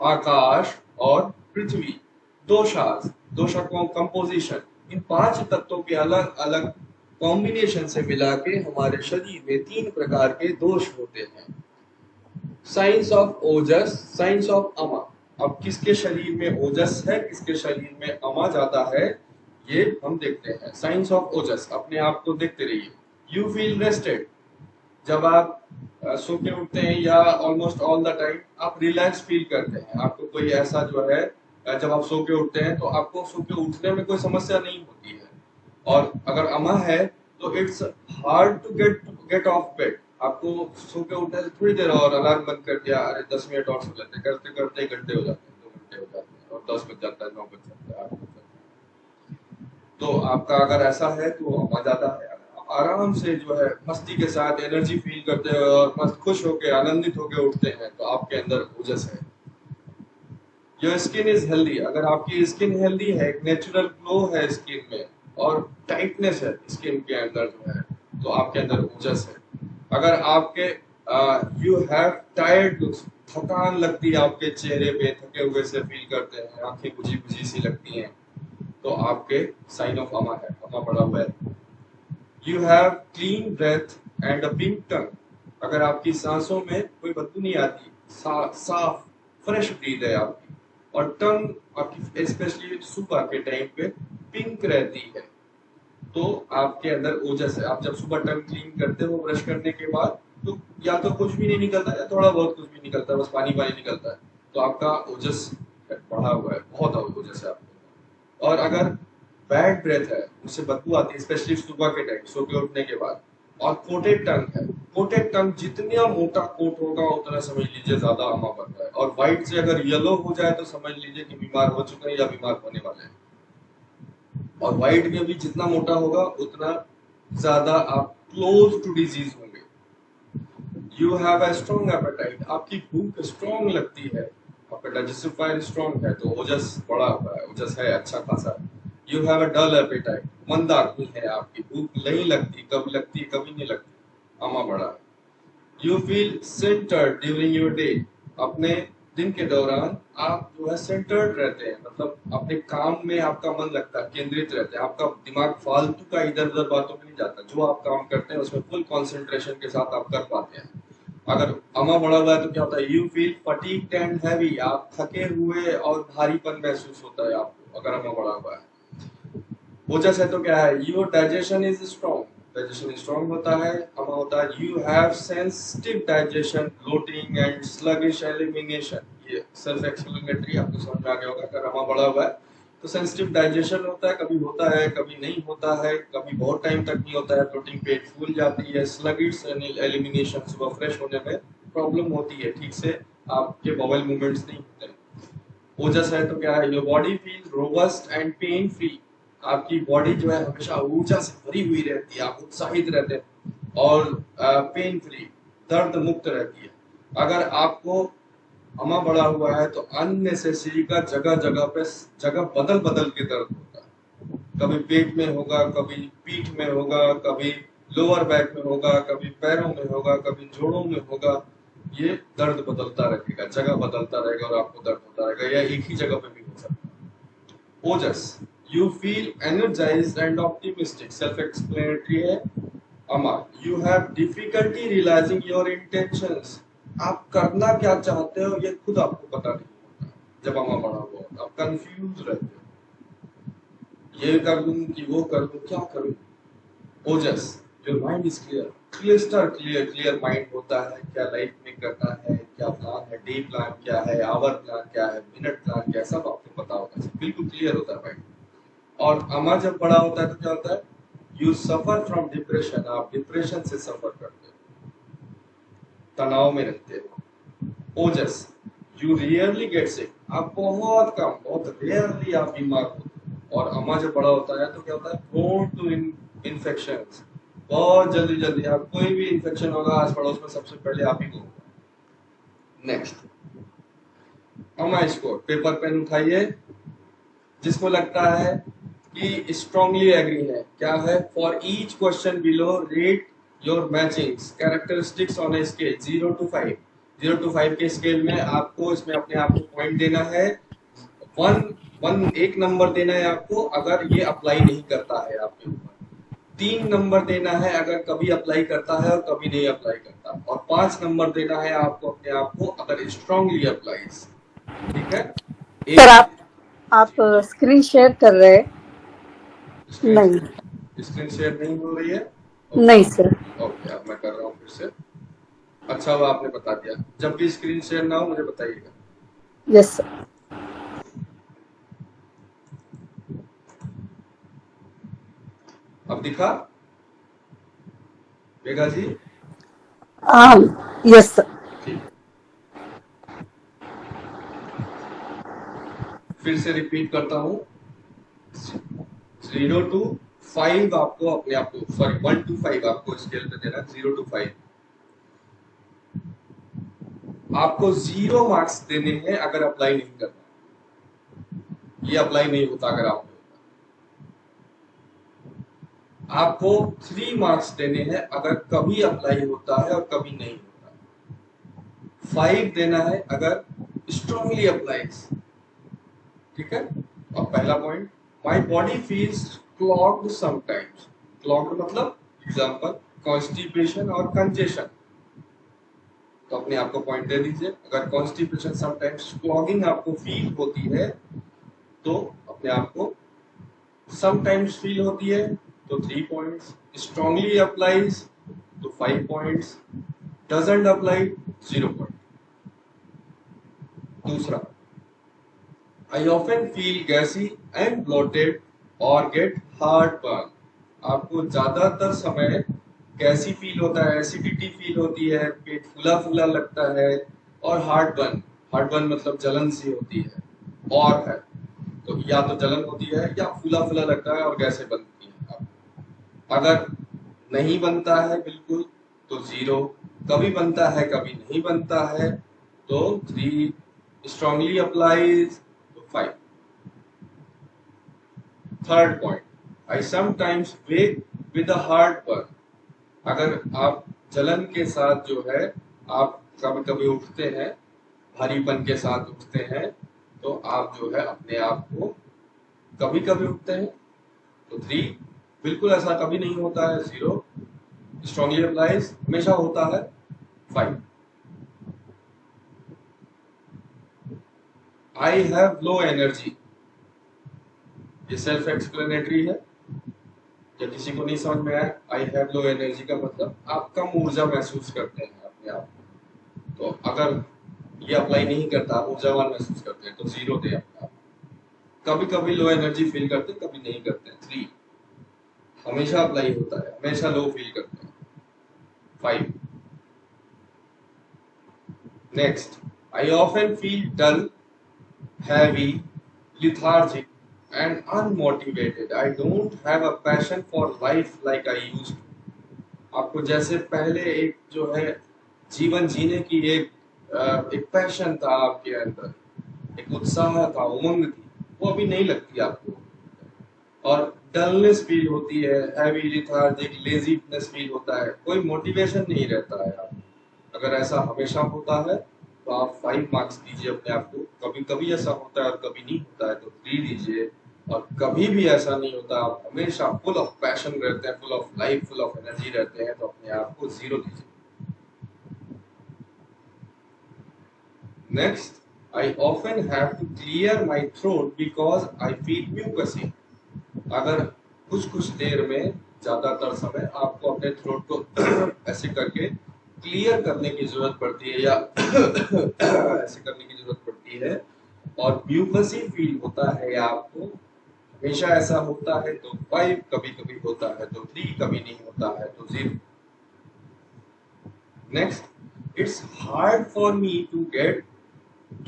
आकाश और पृथ्वी। दोषा कंपोजिशन, इन 5 तत्वों के अलग अलग कॉम्बिनेशन से मिला के हमारे शरीर में 3 प्रकार के दोष होते हैं। Science of Ojas, science of अमा। अब किसके शरीर में ओजस है, किसके शरीर में अमा ज्यादा है, ये हम देखते हैं। साइंस ऑफ ओजस, अपने आप को देखते रहिए। यू फील रेस्टेड, जब आप सो के उठते हैं या ऑलमोस्ट ऑल द टाइम आप रिलैक्स फील करते हैं। आपको कोई ऐसा जो है, जब आप सो के उठते हैं तो आपको सो के उठने में कोई समस्या नहीं होती है। और अगर अमा है तो it's hard to get off bed. आपको सो के उठने से थोड़ी देर और अलार्म बंद कर दिया, अरे 10 मिनट और सो जाते, करते करते घंटे हो जाते हैं, 2 घंटे हो जाते हैं, और 10 बज जाता है, 9 बज जाता है, 8 बज जाता है। तो आपका अगर ऐसा है तो अमा ज्यादा है। आराम से जो है मस्ती के साथ एनर्जी फील करते हैं और मस्त खुश होके आनंदित होके उठते हैं, तो आपके अंदर ओजस है। योर स्किन इज हेल्दी, अगर आपकी स्किन हेल्दी है, एक नेचुरल ग्लो है स्किन में और टाइटनेस है स्किन के अंदर जो है, तो आपके अंदर ओजस है। अगर आपके यू हैव टायर्ड लुक्स, थकान लगती है आपके चेहरे पे, थके हुए से फील करते हैं, आंखें बुझी बुझी सी लगती हैं, तो आपके साइन ऑफ अमा है, अमा बढ़ा हुआ है। You have clean breath and a pink tongue, अगर आपकी सांसों में कोई बदबू नहीं आती, साफ फ्रेश ब्रीथ है आपकी, और टंग आपकी स्पेशली सुबह के टाइम पे पिंक रहती है, तो आपके अंदर ओजस है। आप जब सुबह टंग क्लीन करते हो ब्रश करने के बाद, तो या तो कुछ भी नहीं निकलता या थोड़ा बहुत कुछ भी निकलता है, बस पानी पानी निकलता है, तो आपका ओजस बढ़ा हुआ है, बहुत ओजस है आपको। और अगर बैड ब्रेथ है, उससे बदबू आती है स्पेशली सुबह के टाइम सो के उठने के बाद, और कोटेड टंग है, कोटेड टंग जितना मोटा कोट होगा उतना समझ लीजिए ज्यादा अमा बन रहा है। और व्हाइट से अगर येलो हो जाए तो समझ लीजिए कि बीमार हो चुके हैं या बीमार होने वाले हैं। और व्हाइट में भी जितना मोटा होगा उतना ज्यादा आप क्लोज टू डिजीज होंगे। You have a strong appetite, आपकी भूख स्ट्रॉन्ग लगती है, आपका डाइजेस्टिव फायर स्ट्रॉन्ग है, तो ओजस बढ़ा हुआ है, ओजस है अच्छा खासा। You have a dull appetite, मंदा आदमी है, आपकी भूख नहीं लगती, कभी लगती है कभी नहीं लगती, अमा बढ़ा है। You feel centred during your day, अपने दिन के दौरान आप जो है सेंटर्ड रहते हैं, मतलब अपने काम में आपका मन लगता है, केंद्रित रहते हैं, आपका दिमाग फालतू का इधर उधर बातों में नहीं जाता, जो आप काम करते हैं उसमें फुल कंसंट्रेशन के साथ आप कर पाते हैं। अगर अमा बढ़ा हुआ है तो क्या होता है, you feel fatigued and heavy, आप थके हुए और भारीपन महसूस होता है आपको अगर अमा बढ़ा हुआ है। ओजस है तो क्या है, your digestion is strong, digestion strong होता है, अमा होता है। You have sensitive digestion, bloating and sluggish elimination, ये सेल्फ एक्सप्लेनेटरी, आपको समझ में आ गया होगा। अगर अमा बढ़ा हुआ है तो सेंसिटिव डाइजेशन होता है, कभी होता है कभी नहीं होता है, कभी बहुत टाइम तक नहीं होता है, प्रोटीन पेट फूल जाती है, स्लगिश एलिमिनेशन, सुबह फ्रेश होने में प्रॉब्लम होती है, ठीक से आपके बॉवल मूवमेंट्स नहीं होते। ओजस है तो क्या है, your body feel robust and pain free, आपकी बॉडी जो है हमेशा ऊर्जा से भरी हुई रहती है, आप उत्साहित रहते हैं और पेन फ्री, दर्द मुक्त रहती है। अगर आपको अमा बढ़ा हुआ है तो अननेसेसरी का जगह जगह पे जगह बदल बदल के दर्द होता है, कभी पेट में होगा, कभी पीठ में होगा, कभी लोअर बैक में होगा, कभी पैरों में होगा, कभी जोड़ों में होगा, ये दर्द बदलता रहेगा, जगह बदलता रहेगा और आपको दर्द होता रहेगा, या एक ही जगह पे भी हो सकता है। ओजस, you feel energized and optimistic, self explanatory है। अमा, you have difficulty realizing your intentions, आप करना क्या चाहते हो ये खुद आपको पता नहीं होता, जब अमा बढ़ा हुआ होता आप कंफ्यूज रहते हो, ये कर लूं कि वो कर लूं, क्या करूं। ओजस, your mind is clear, clear mind होता है, क्या लाइफ में करना है, क्या प्लान है, डे प्लान क्या है, आवर प्लान क्या है, मिनट प्लान क्या है, सब आपको पता होता है, बिल्कुल क्लियर होता है माइंड। और अमा जब बड़ा होता है तो क्या होता है, यू सफर फ्रॉम डिप्रेशन, आप डिप्रेशन से सफर करते हो, तनाव में रहते हो। ओजस, यू रियरली गेट सिक, आप बहुत कम, बहुत रेयरली आप बीमार होते हैं। और अम्मा जब बड़ा होता है तो क्या होता है, प्रोन टू इन्फेक्शंस, बहुत जल्दी जल्दी आप कोई भी इन्फेक्शन होगा आस पड़ोस में सबसे पहले आप ही को होगा। नेक्स्ट, अम्मा स्कोर, पेपर पेन उठाइए, जिसको लगता है कि स्ट्रांगली एग्री है, क्या है, for each question below rate your matchings characteristics on a scale 0 to 5। 0 to 5 के स्केल में आपको इसमें अपने आप को पॉइंट देना है। एक नंबर देना है आपको अगर ये अप्लाई नहीं करता है आपके ऊपर, 3 नंबर देना है अगर कभी अप्लाई करता है और कभी नहीं अप्लाई करता, और 5 नंबर देना है आपको अपने आप को अगर स्ट्रांगली अप्लाइज। ठीक है, सर आप स्क्रीन शेयर कर रहे हैं? नहीं, स्क्रीन शेयर नहीं हो रही है। नहीं सर। ओके, अब मैं कर रहा हूँ फिर से। अच्छा हुआ आपने बता दिया, जब भी स्क्रीन शेयर ना हो मुझे बताइएगा। Yes sir. अब दिखा बेगा जी? Yes sir. ठीक, फिर से रिपीट करता हूँ, 0 to 5 आपको अपने आप को, सॉरी 1 to 5 आपको स्केल पे देना, 0 to 5 आपको 0 मार्क्स देने हैं अगर अप्लाई नहीं करना, ये अप्लाई नहीं होता अगर आप, आपको 3 मार्क्स देने हैं अगर कभी अप्लाई होता है और कभी नहीं होता, 5 देना है अगर स्ट्रांगली अप्लाइज। ठीक है, अब पहला point, my body feels clogged sometimes. Clogged मतलब एग्जांपल कॉन्स्टिपेशन और कंजेशन, तो अपने आप को पॉइंट दे दीजिए। अगर कॉन्स्टिपेशन समटाइम्स क्लॉगिंग आपको फील होती है तो अपने आप को, समटाइम्स फील होती है तो 3 पॉइंट्स, स्ट्रांगली अप्लाइज तो 5 पॉइंट्स, डजंट अप्लाई 0 पॉइंट। दूसरा, I often feel gassy and bloated और गेट हार्टबर्न। आपको ज्यादातर समय गैसी फील होता है, एसिडिटी फील होती है, पेट फूला फूला लगता है, और हार्टबर्न, हार्टबर्न मतलब जलन सी होती है, और है तो या तो जलन होती है या फूला फूला लगता है और गैसें बनती है। अगर नहीं बनता है बिल्कुल तो 0, कभी बनता है कभी नहीं बनता है तो 3, स्ट्रांगली अप्लाइज तो 5। Third point, I sometimes wake with a heartburn. अगर आप जलन के साथ जो है आप कभी कभी उठते हैं, भारीपन के साथ उठते हैं, तो आप जो है अपने आप को कभी कभी उठते हैं तो 3, बिल्कुल ऐसा कभी नहीं होता है 0, स्ट्रांगली अप्लाइज हमेशा होता है 5। आई हैव लो एनर्जी, ये सेल्फ एक्सप्लेनेटरी है, जब किसी को नहीं समझ में आए, आई हैव लो एनर्जी का मतलब आप कम ऊर्जा महसूस करते हैं अपने आप को, तो अगर ये अप्लाई नहीं करता, आप ऊर्जावान महसूस करते हैं तो 0 दे अपने आप। कभी कभी लो एनर्जी फील करते हैं, कभी नहीं करते हैं 3, हमेशा अप्लाई होता है, हमेशा लो फील करते हैं 5। Next, I often feel dull, heavy, lethargic and unmotivated. I don't have a passion for life like I used to. आपको जैसे पहले एक जो है जीवन जीने की एक पैशन था आपके अंदर, एक उत्साह था, उमंग थी, वो अभी नहीं लगती आपको, और डलनेस फील होती है, हैवी, लिथार्जिक, लेजीनेस फील होता है, कोई मोटिवेशन नहीं रहता है आप। अगर ऐसा हमेशा होता है तो आप 5 मार्क्स दीजिए अपने आप को। कभी कभी ऐसा होता है और कभी नहीं होता है तो 3 दीजिए, और कभी भी ऐसा नहीं होता, आप हमेशा फुल ऑफ पैशन रहते हैं, full of life, full of energy रहते हैं, तो अपने आप को 0 दीजिए। Next, I often have to clear my throat because I feel mucusy. अगर कुछ देर में, ज्यादातर समय आपको अपने थ्रोट को ऐसे करके क्लियर करने की जरूरत पड़ती है या ऐसे करने की जरूरत पड़ती है, और म्यूकसी फील होता है या आपको हमेशा ऐसा होता है तो 5, कभी कभी होता है तो 3, कभी नहीं होता है तो 0। Next, it's hard for me to get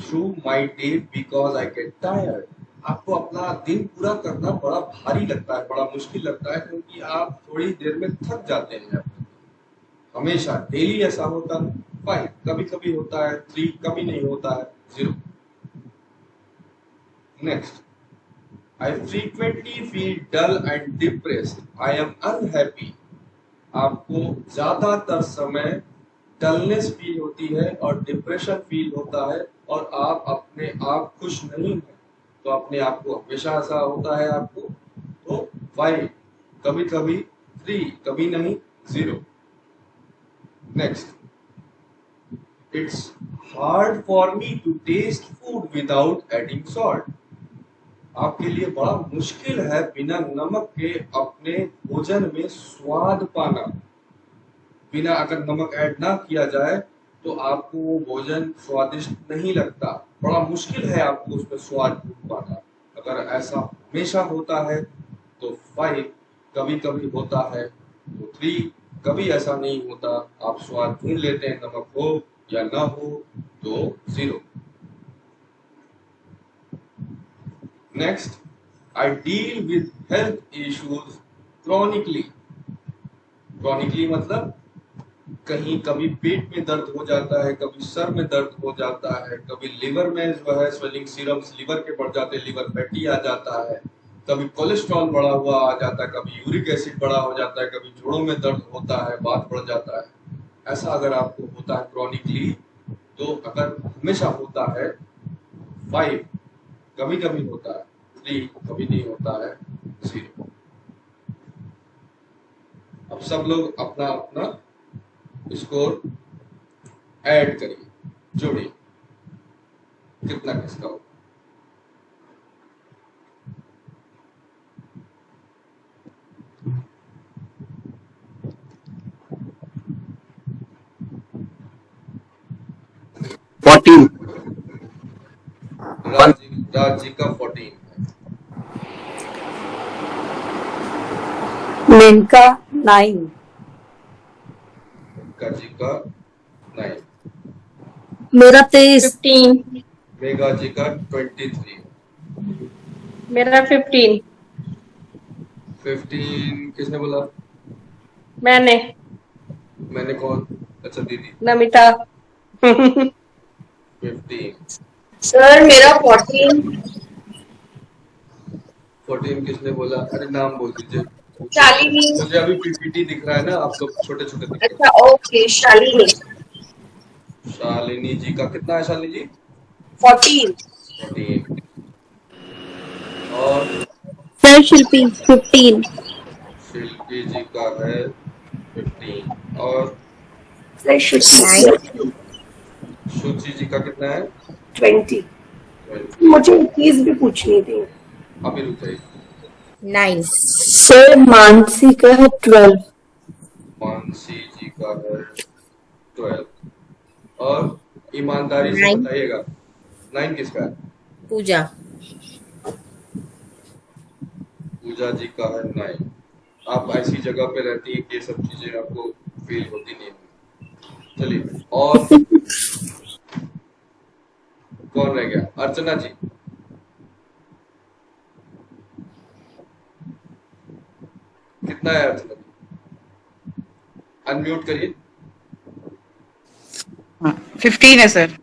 through my day because I get tired. आपको अपना दिन पूरा करना बड़ा भारी लगता है, बड़ा मुश्किल लगता है, क्योंकि आप थोड़ी देर में थक जाते हैं। हमेशा डेली ऐसा होता है? 5 कभी कभी होता है, 3 कभी नहीं होता है, 0। Next, I frequently feel dull and depressed. I am unhappy. आपको ज्यादातर समय डलनेस फील होती है और डिप्रेशन फील होता है और आप अपने आप खुश नहीं हैं। तो अपने आप को हमेशा ऐसा होता है आपको। तो 5 कभी कभी, 3 कभी नहीं, 0। Next, it's hard for me to taste food without adding salt. आपके लिए बड़ा मुश्किल है बिना नमक के अपने भोजन में स्वाद पाना। बिना अगर नमक ऐड ना किया जाए तो आपको वो भोजन स्वादिष्ट नहीं लगता, बड़ा मुश्किल है आपको उसमें स्वाद ढूंढ पाना। अगर ऐसा हमेशा होता है तो 5 कभी कभी होता है, तो 3 कभी ऐसा नहीं होता, आप स्वाद ढूंढ लेते हैं, नमक हो या ना हो, तो 0। Next, I deal with health issues chronically. Chronically मतलब कहीं कभी पेट में दर्द हो जाता है, कभी सर में दर्द हो जाता है, कभी लिवर में जो है स्वेलिंग, सीरम्स लिवर के बढ़ जाते हैं, लिवर फैटी आ जाता है, कभी कोलेस्ट्रॉल बढ़ा हुआ आ जाता है, कभी यूरिक एसिड बढ़ा हो जाता है, कभी जोड़ों में दर्द होता है, बात बढ़ जाता है। ऐसा अगर आपको होता है क्रॉनिकली, तो अगर हमेशा होता है 5 कभी कभी होता है, 3 कभी नहीं होता है, 0। अब सब लोग अपना अपना स्कोर ऐड करिए, जोड़िए, कितना किसका हो। राज जी का 14 है। मेनका 9, मेनका जी का 9, मेरा 23, 15, मेघा जी का 23, मेरा 15, 15 किसने बोला? मैंने कौन? अच्छा दीदी। नमिता। 15, सर मेरा 14, 14 किसने बोला? अरे नाम बोल दीजिए। शालिनी। मुझे अभी पीपीटी दिख रहा है ना, आप लोग छोटे छोटे दिख रहे अच्छा ओके, शालिनी। हैं। शालिनी जी का कितना है? शालिनी जी 14, 14। और सर शिल्पी 15, शिल्पी जी का है 15। और सर शिल्पी शुचि जी का कितना है? 20। 20। मुझे एक चीज भी पूछनी थी। अभी रुक जाइए। 9, सर मानसी का है 12, मानसी जी का है 12। और ईमानदारी से 9, बताइएगा 9 किसका है? पूजा। पूजा जी का है 9। आप ऐसी जगह पे रहती है कि ये सब चीजें आपको फील होती नहीं है। चलिए, और कौन रह गया? अर्चना जी। कितना है अर्चना जी? अनम्यूट करिए। 15 है सर,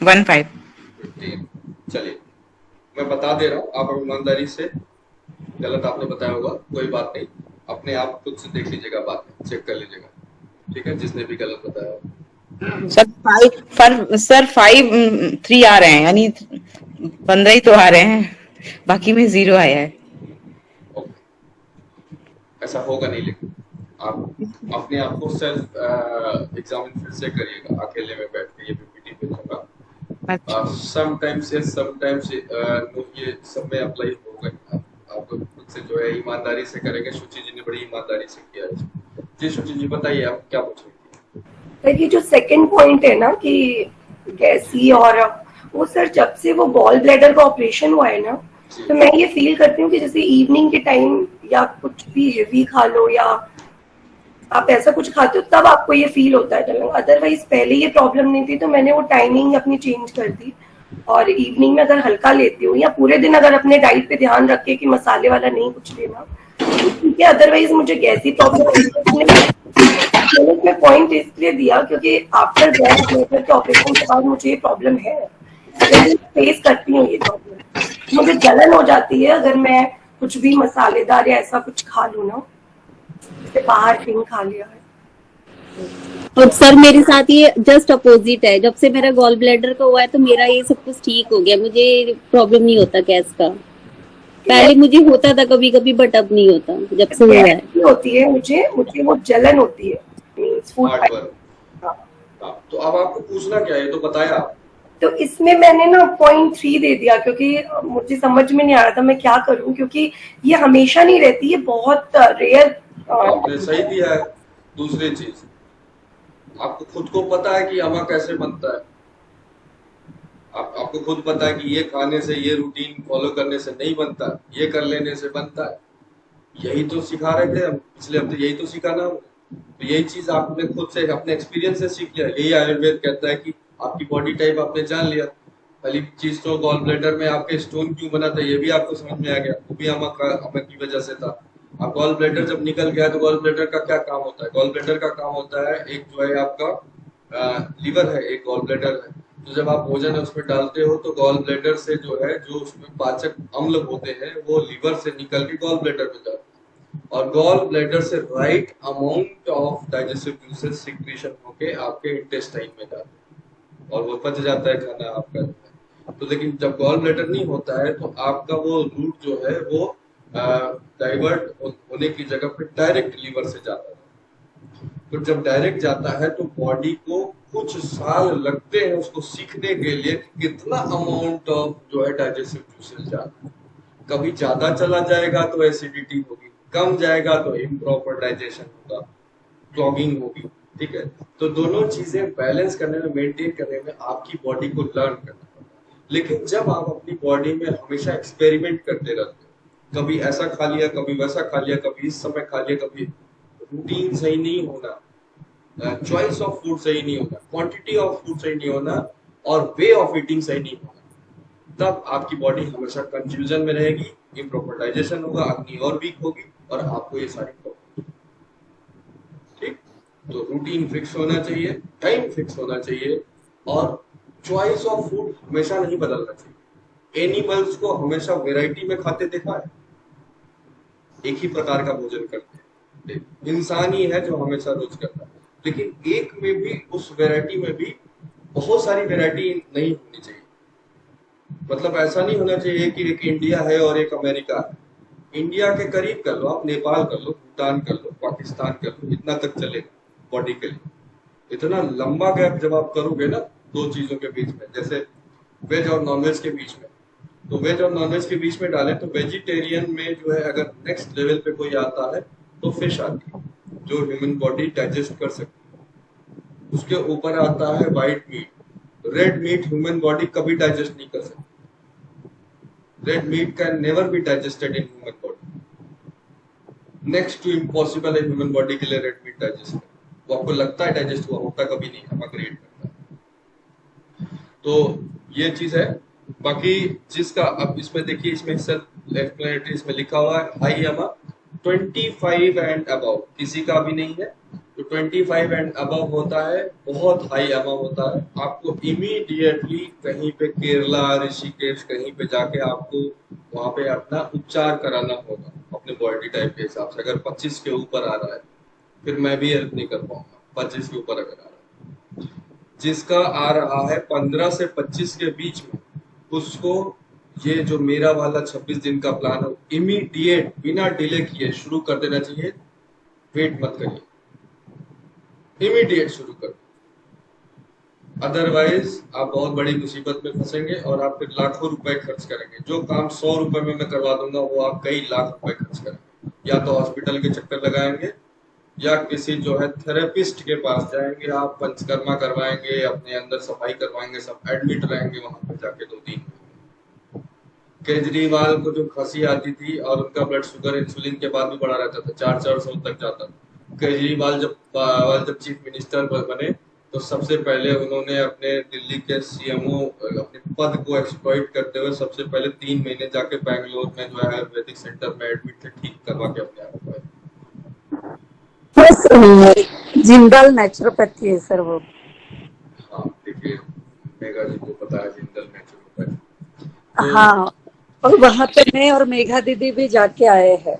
15। 15। चलिए, मैं बता दे रहा हूँ, आप ईमानदारी से, गलत आपने बताया होगा, कोई बात नहीं, अपने आप खुद से देख लीजिएगा, बात चेक कर लीजिएगा, ठीक है, जिसने भी गलत बताया हो। सर 5 3 आ रहे हैं, यानी 15 ही तो आ रहे हैं, बाकी में 0 आया है। ओके, ऐसा होगा नहीं, लेकिन आप अपने आप को सेल्फ एग्जामिन फिर से करिएगा, अकेले में बैठ के। ये पीपीटी भेजूंगा। अच्छा, समटाइम्स यस, समटाइम्स नो, ये सब में अप्लाई होगा। आप खुद से जो है ईमानदारी से करेंगे। शुचि जी ने बड़ी ईमानदारी से किया है। जी शुचि जी बताइए, आप क्या पूछ रही थी? ये जो सेकंड पॉइंट है ना कि गैसी, और वो सर जब से वो गॉल ब्लैडर का ऑपरेशन हुआ है ना, तो मैं ये फील करती हूँ कि जैसे इवनिंग के टाइम या कुछ भी हेवी खा लो या आप ऐसा कुछ खाते हो तब आपको ये फील होता है जलन। अदरवाइज पहले ये प्रॉब्लम नहीं थी, तो मैंने वो टाइमिंग अपनी चेंज कर दी और इवनिंग में अगर हल्का लेती हूँ या पूरे दिन अगर अपने डाइट पे ध्यान रखे कि मसाले वाला नहीं कुछ लेना, तो ठीक है। अदरवाइज मुझे गैस की प्रॉब्लम मैंने इसमें पॉइंट इसलिए दिया क्योंकि आफ्टर ब्रेस्ट लेबर के ऑपरेशन के बाद मुझे ये प्रॉब्लम है, फेस करती हूँ ये प्रॉब्लम। मुझे जलन हो जाती है अगर मैं कुछ भी मसालेदार या ऐसा कुछ खा लूँ ना, जैसे बाहर कहीं खा लिया है। और सर मेरे साथ ये जस्ट अपोजिट है। जब से मेरा गॉल ब्लैडर का हुआ है तो मेरा ये सब कुछ ठीक हो गया, मुझे प्रॉब्लम नहीं होता गैस का। पहले मुझे होता था कभी कभी, बट अब नहीं होता जब से हुआ है। होती है मुझे वो जलन होती है, मींस फूड। हार्ट पर। तो अब आपको पूछना क्या है, ये तो बताया। तो इसमें मैंने ना 0.3 दे दिया क्योंकि मुझे समझ में नहीं आ रहा था मैं क्या करूं, क्योंकि ये हमेशा नहीं रहती, ये बहुत रेयर। आपने सही दिया है। दूसरी चीज, आपको खुद को पता है कि अमा कैसे बनता है। आपको खुद पता है कि ये खाने से, ये रूटीन फॉलो करने से नहीं बनता, ये कर लेने से बनता है। यही तो सिखा रहे थे हम पिछले हफ्ते, यही तो सिखाना। तो यही चीज आपने खुद से अपने एक्सपीरियंस से सीख लिया। यही आयुर्वेद कहता है कि आपकी बॉडी टाइप आपने जान लिया। पहली चीज तो गॉल ब्लैडर में आपके स्टोन क्यों बना था ये भी आपको समझ में आ गया, वो भी अमा की वजह से था। अब गॉल ब्लैडर जब निकल गया तो गॉल ब्लैडर का क्या काम होता है? गॉल ब्लैडर का काम होता है, एक जो है आपका लीवर है, एक गॉल ब्लैडर है। तो जब आप भोजन उसमें डालते हो तो गॉल ब्लैडर से जो है, जो उसमें पाचक अम्ल होते हैं वो लीवर से निकल के गॉल ब्लैडर में जाते हैं और गॉल ब्लैडर से right amount of digestive juices secretion होके आपके इंटेस्टाइन में जाते हैं और वो पच जाता है खाना आपका। तो लेकिन जब गॉल ब्लैडर नहीं होता है तो आपका वो रूट जो है वो डाइवर्ट होने की जगह पे डायरेक्ट लीवर से जाता है। तो जब डायरेक्ट जाता है तो बॉडी को कुछ साल लगते हैं उसको सीखने के लिए कितना अमाउंट ऑफ जो है डाइजेस्टिव जूसेस जाता है। कभी ज्यादा चला जाएगा तो एसिडिटी होगी, कम जाएगा तो इम्प्रॉपर डाइजेशन होगा, क्लॉगिंग होगी। ठीक है, तो दोनों चीजें बैलेंस करने में, मेंटेन करने में आपकी बॉडी को लर्न करना पड़ता है। लेकिन जब आप अपनी बॉडी में हमेशा एक्सपेरिमेंट करते रहते हो, कभी ऐसा खा लिया, कभी वैसा खा लिया, कभी इस समय खा लिया, कभी रूटीन सही नहीं होना, चॉइस ऑफ फूड सही नहीं होना, क्वांटिटी ऑफ फूड सही नहीं होना और वे ऑफ ईटिंग सही नहीं होना, तब आपकी बॉडी हमेशा कंफ्यूजन में रहेगी, इम्प्रॉपर डाइजेशन होगा, अग्नि और वीक होगी और आपको ये सारी प्रॉब्लम। ठीक, तो रूटीन फिक्स होना चाहिए, टाइम फिक्स होना चाहिए और चॉइस ऑफ फूड हमेशा नहीं बदलना चाहिए। एनिमल्स को हमेशा वेराइटी में खाते देखा है, एक ही प्रकार का भोजन करते हैं। इंसान ही है जो हमेशा रोज करता है, लेकिन एक में भी, उस वैरायटी में भी बहुत सारी वैरायटी नहीं होनी चाहिए। मतलब ऐसा नहीं होना चाहिए कि एक इंडिया है और एक अमेरिका है। इंडिया के करीब कर लो, आप नेपाल कर लो, भूटान कर लो, पाकिस्तान कर लो, इतना तक चलेगा बॉडी के लिए। इतना लंबा गैप जब आप करोगे ना दो चीजों के बीच में, जैसे वेज और नॉनवेज के बीच में, तो वेज और नॉनवेज के बीच में डालें तो वेजिटेरियन में जो है अगर नेक्स्ट लेवल पे कोई आता है तो फिश आती है जो ह्यूमन बॉडी डाइजेस्ट कर सकती है। उसके ऊपर आता है white meat. Red meat human body कभी डाइजेस्ट नहीं कर सकती। Red meat can never be digested in human body. Next to impossible है ह्यूमन बॉडी के लिए रेड मीट डाइजेस्ट। वो आपको लगता है डाइजेस्ट हुआ, होता कभी नहीं, हम क्रिएट करता है। तो ये चीज है। बाकी जिसका अब इसमें देखिए, इसमें सेल्फ एक्सप्लेनेटरी इसमें लिखा हुआ है हाई अमा 25 एंड अबव, किसी का भी नहीं है। तो 25 एंड अबव होता है, बहुत हाई अमा होता है। आपको इमीडिएटली कहीं पे केरला, ऋषिकेश कहीं पे जाके आपको वहां पे अपना उपचार कराना होगा अपने बॉडी टाइप के हिसाब से। अगर 25 के ऊपर आ रहा है फिर मैं भी हेल्प नहीं कर पाऊंगा। 25 के ऊपर अगर आ रहा है, जिसका आ रहा है 15 से 25 के बीच में, उसको ये जो मेरा वाला 26 दिन का प्लान है इमीडिएट बिना डिले किए शुरू कर देना चाहिए। वेट मत करिए, इमीडिएट शुरू कर। अदरवाइज आप बहुत बड़ी मुसीबत में फंसेंगे और आप फिर लाखों रुपए खर्च करेंगे। जो काम 100 रुपए में मैं करवा दूंगा वो आप कई लाख रुपए खर्च करेंगे। या तो हॉस्पिटल के चक्कर लगाएंगे या किसी जो है थेरेपिस्ट के पास जाएंगे, आप पंचकर्मा करवाएंगे, अपने अंदर सफाई करवाएंगे, सब एडमिट रहेंगे वहां पर जाके 2-3। केजरीवाल को जो खांसी आती थी और उनका ब्लड शुगर इंसुलिन के बाद भी बढ़ा रहता था, 400 तक जाता था। केजरीवाल जब चीफ मिनिस्टर बने तो सबसे पहले उन्होंने अपने दिल्ली के सीएमओ अपने पद को एक्सप्लॉइट करते हुए सबसे पहले 3 महीने जाके बैंगलोर में जो है आयुर्वेदिक सेंटर में एडमिट थे, ठीक करवा के अपने आप को आए। बस जिंदाल नेचुरोपैथी है सर वो। हाँ देखिए, मेघा जी को पता है जिंदल नेचुरोपैथी। हाँ, और वहाँ पे मैं और मेघा दीदी भी जाके आए हैं।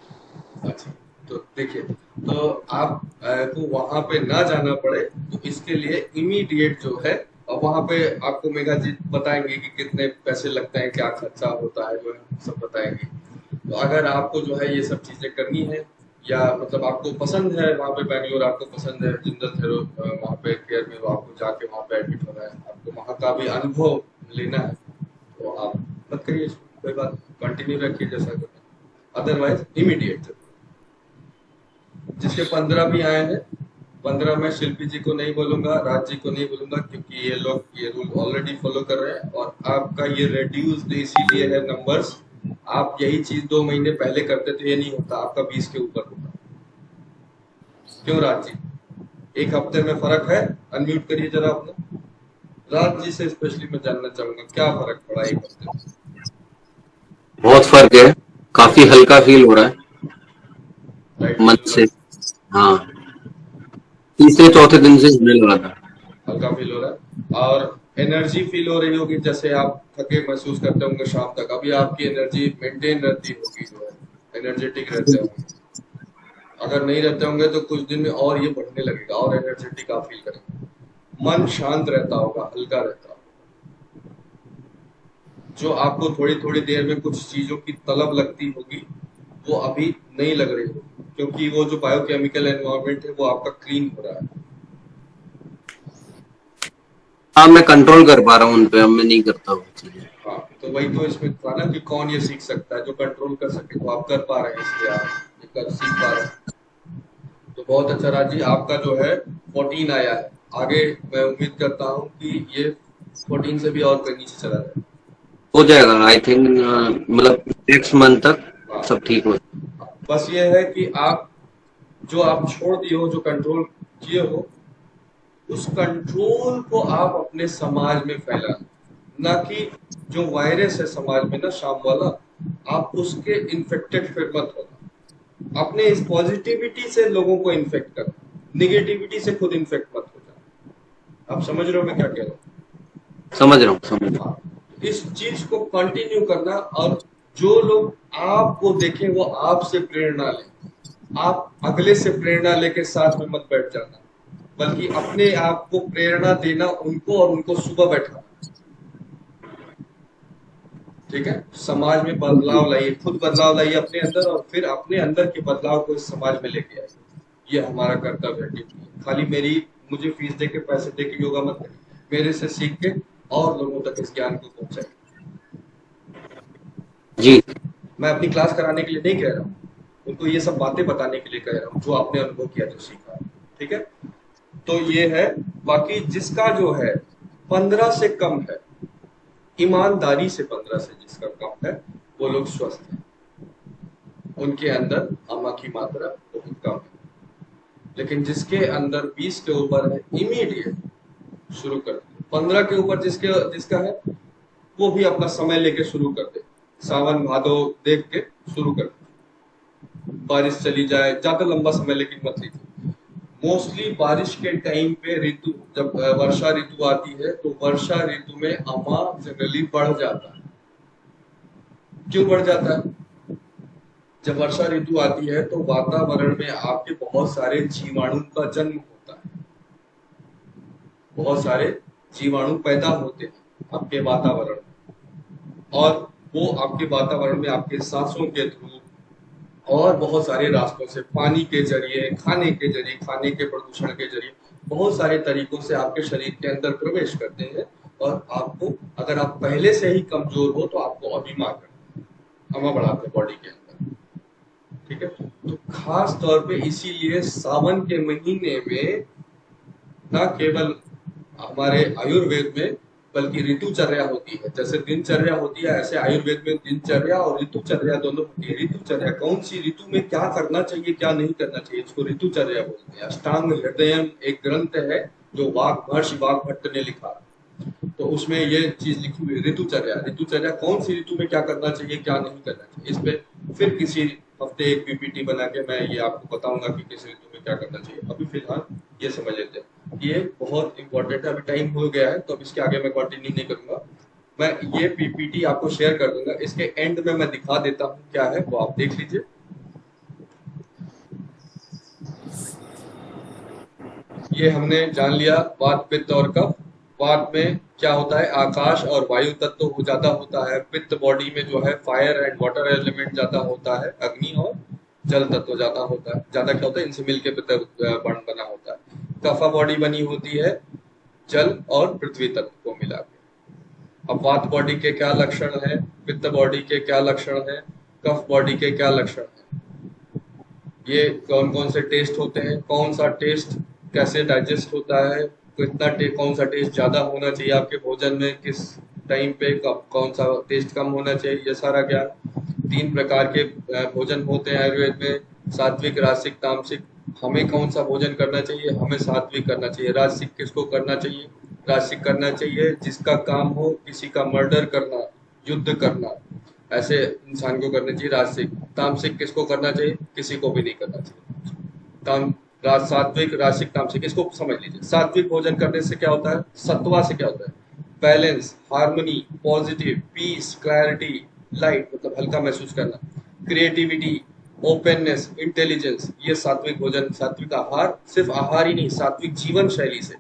अच्छा, तो देखिए, तो आप को वहां पे ना जाना पड़े तो इसके लिए इमीडिएट जो है, और वहां पे आपको मेघा जी बताएंगे कि कितने पैसे लगते हैं, क्या खर्चा होता है, जो है सब बताएंगे। तो अगर आपको जो है ये सब चीजें करनी है, या मतलब आपको पसंद है वहां पे बैंगलोर, आपको पसंद है जिंदल थेरो वहां पे केयर में, आपको जाके वहां पे एडमिट होना है, आपको वहां का भी अनुभव लेना है, तो आप मत करिए, कोई बात, कंटिन्यू रखिए जैसा करना। अदरवाइज इमीडिएट जिसके 15 भी आए हैं, 15 में शिल्पी जी को नहीं बोलूंगा, राज जी को नहीं बोलूंगा, क्योंकि ये लोग ये रूल ऑलरेडी फॉलो कर रहे हैं, और आपका ये रिड्यूस्ड इसीलिए है नंबर्स। आप यही चीज 2 महीने पहले करते तो ये नहीं होता, आपका 20 के ऊपर होता। क्यों राज जी, एक हफ्ते में फर्क है? अनम्यूट करिए जरा अपना। राज जी से स्पेशली मैं जानना चाहूंगा क्या फर्क पड़ा एक हफ्ते में? बहुत फर्क है, काफी हल्का फील हो रहा है राइट, मन से। हाँ, तीसरे चौथे दिन से होने लगा था। हल्का फील हो रहा है, और एनर्जी फील हो रही होगी, जैसे आप थके महसूस करते होंगे शाम तक, अभी आपकी एनर्जी मेंटेन रहती होगी, जो है एनर्जेटिक रहते होंगे। अगर नहीं रहते होंगे तो कुछ दिन में और ये बढ़ने लगेगा, और एनर्जेटिक आप फील करेंगे, मन शांत रहता होगा, हल्का रहता होगा। जो आपको थोड़ी थोड़ी देर में कुछ चीजों की तलब लगती होगी, वो अभी नहीं लग रही होगी, क्योंकि वो जो बायोकेमिकल एनवायरनमेंट है वो आपका क्लीन हो रहा है। हाँ, मैं कंट्रोल कर पा रहा हूँ उन पे, अब मैं नहीं करता वो चीजें। हाँ, तो वही तो इसमें था ना कि कौन ये सीख सकता है, जो कंट्रोल कर सके, तो आप कर पा रहे हैं, इसलिए आप ये कर सीख पा रहे हैं। तो बहुत अच्छा राज जी, आपका जो है 14 आया है, आगे मैं उम्मीद करता हूँ कि ये 14 से भी और कहीं नीचे चला जाए। हो जाएगा आई थिंक, मतलब नेक्स्ट मंथ तक सब ठीक हो। बस ये है कि आप छोड़ दिए हो, जो कंट्रोल किए हो, उस कंट्रोल को आप अपने समाज में फैलाना, ना कि जो वायरस है समाज में ना शाम वाला, आप उसके इन्फेक्टेड फिर मत होना। अपने इस पॉजिटिविटी से लोगों को इन्फेक्ट करना, निगेटिविटी से खुद इन्फेक्ट मत हो जाना। आप समझ रहे हो मैं क्या कह रहा हूँ? समझ रहा हूँ। इस चीज को कंटिन्यू करना, और जो लोग आपको देखें वो आपसे प्रेरणा लें। आप अगले से प्रेरणा लेके साथ में मत बैठ जाना, बल्कि अपने आप को प्रेरणा देना उनको, और उनको सुबह बैठाना। ठीक है, समाज में बदलाव लाइए, खुद बदलाव लाइए अपने अंदर, और फिर अपने अंदर के बदलाव को इस समाज में लेके आइए। ये हमारा कर्तव्य है। खाली मुझे फीस दे के, पैसे दे के योगा मत करिए, मेरे से सीख के और लोगों तक इस ज्ञान को पहुंचाइए। जी, मैं अपनी क्लास कराने के लिए नहीं कह रहा हूँ, उनको ये सब बातें बताने के लिए कह रहा हूँ, जो आपने अनुभव किया, जो सीखा। ठीक है, तो ये है। बाकी जिसका जो है 15 से कम है, ईमानदारी से 15 से जिसका कम है, वो लोग स्वस्थ हैं, उनके अंदर अम्मा की मात्रा बहुत कम है। लेकिन जिसके अंदर 20 के ऊपर है, इमीडिएट शुरू कर दे। 15 के ऊपर जिसका है, वो भी अपना समय लेके शुरू कर दे, सावन भादो देख के शुरू कर दे। बारिश चली जाए, ज्यादा लंबा समय लेकिन मत लीजिए। मोस्टली बारिश के टाइम पे ऋतु, जब वर्षा ऋतु आती है, तो वर्षा ऋतु में अम्मा जनरली बढ़ जाता है। क्यों बढ़ जाता है? जब वर्षा ऋतु आती है तो वातावरण में आपके बहुत सारे जीवाणु का जन्म होता है, बहुत सारे जीवाणु पैदा होते हैं आपके वातावरण में, और वो आपके वातावरण में आपके सांसों के थ्रू और बहुत सारे रास्तों से, पानी के जरिए, खाने के जरिए, खाने के प्रदूषण के जरिए, बहुत सारे तरीकों से आपके शरीर के अंदर प्रवेश करते हैं। और आपको, अगर आप पहले से ही कमजोर हो, तो आपको अभी मार करते हैं, अमा बढ़ाते हैं बॉडी के अंदर। ठीक है, तो खास तौर पे इसीलिए सावन के महीने में, ना केवल हमारे आयुर्वेद में, बल्कि ऋतुचर्या होती है। जैसे दिनचर्या होती है, ऐसे आयुर्वेद में दिनचर्या और ऋतुचर्या दोनों होती है। ऋतुचर्या कौन सी ऋतु में क्या करना चाहिए, क्या नहीं करना चाहिए, इसको ऋतुचर्या बोलते हैं। अष्टांग हृदयम एक ग्रंथ है जो महर्षि वाग्भट्ट ने लिखा, तो उसमें ये चीज लिखी हुई ऋतुचर्या। ऋतुचर्या कौन सी ऋतु में क्या करना चाहिए, क्या नहीं करना चाहिए, इस पे फिर किसी हफ्ते एक पीपीटी बना के मैं ये आपको बताऊंगा कि किस ऋतु में क्या करना चाहिए। अभी फिलहाल ये समझ लेते हैं, ये बहुत इंपॉर्टेंट है। अभी टाइम हो गया है तो अब इसके आगे मैं कंटिन्यू नहीं करूंगा। मैं ये पीपीटी आपको शेयर कर दूंगा, इसके एंड में मैं दिखा देता हूँ क्या है, वो आप देख लीजिए। ये हमने जान लिया वात, पित्त और कफ। वात में क्या होता है, आकाश और वायु तत्व हो ज्यादा होता है। पित्त बॉडी में जो है फायर एंड वाटर एलिमेंट ज्यादा होता है, अग्नि और जल तत्व ज्यादा होता है। ज्यादा क्या होता है, इनसे मिलकर पित्त बन बना होता है। कफा बॉडी बनी होती है जल और पृथ्वी तत्व को मिला के। अब वात बॉडी के क्या लक्षण है, पित्त बॉडी के क्या लक्षण है, कफ बॉडी के क्या लक्षण है, ये कौन कौन से टेस्ट होते हैं, कौन सा टेस्ट कैसे डाइजेस्ट होता है, कितना कौन सा टेस्ट ज्यादा होना चाहिए आपके भोजन में, किस टाइम पे कौन सा टेस्ट कम होना चाहिए, ये सारा ज्ञान। 3 प्रकार के भोजन होते हैं आयुर्वेद में, सात्विक, रासिक, तामसिक। हमें कौन सा भोजन करना चाहिए, हमें सात्विक करना चाहिए। रासिक किसको करना चाहिए, रासिक करना चाहिए जिसका काम हो किसी का मर्डर करना, युद्ध करना, ऐसे इंसान को करना चाहिए रासिक। तामसिक किसको करना चाहिए, किसी को भी नहीं करना चाहिए। सात्विक, रासिक, तामसिक, इसको समझ लीजिए। सात्विक भोजन करने से क्या होता है, सत्वा से क्या होता है, balance, harmony, positive, peace, clarity, light मतलब हल्का महसूस करना, क्रिएटिविटी, ओपननेस, इंटेलिजेंस, ये सात्विक भोजन। सात्विक आहार सिर्फ आहार ही नहीं, सात्विक जीवन शैली से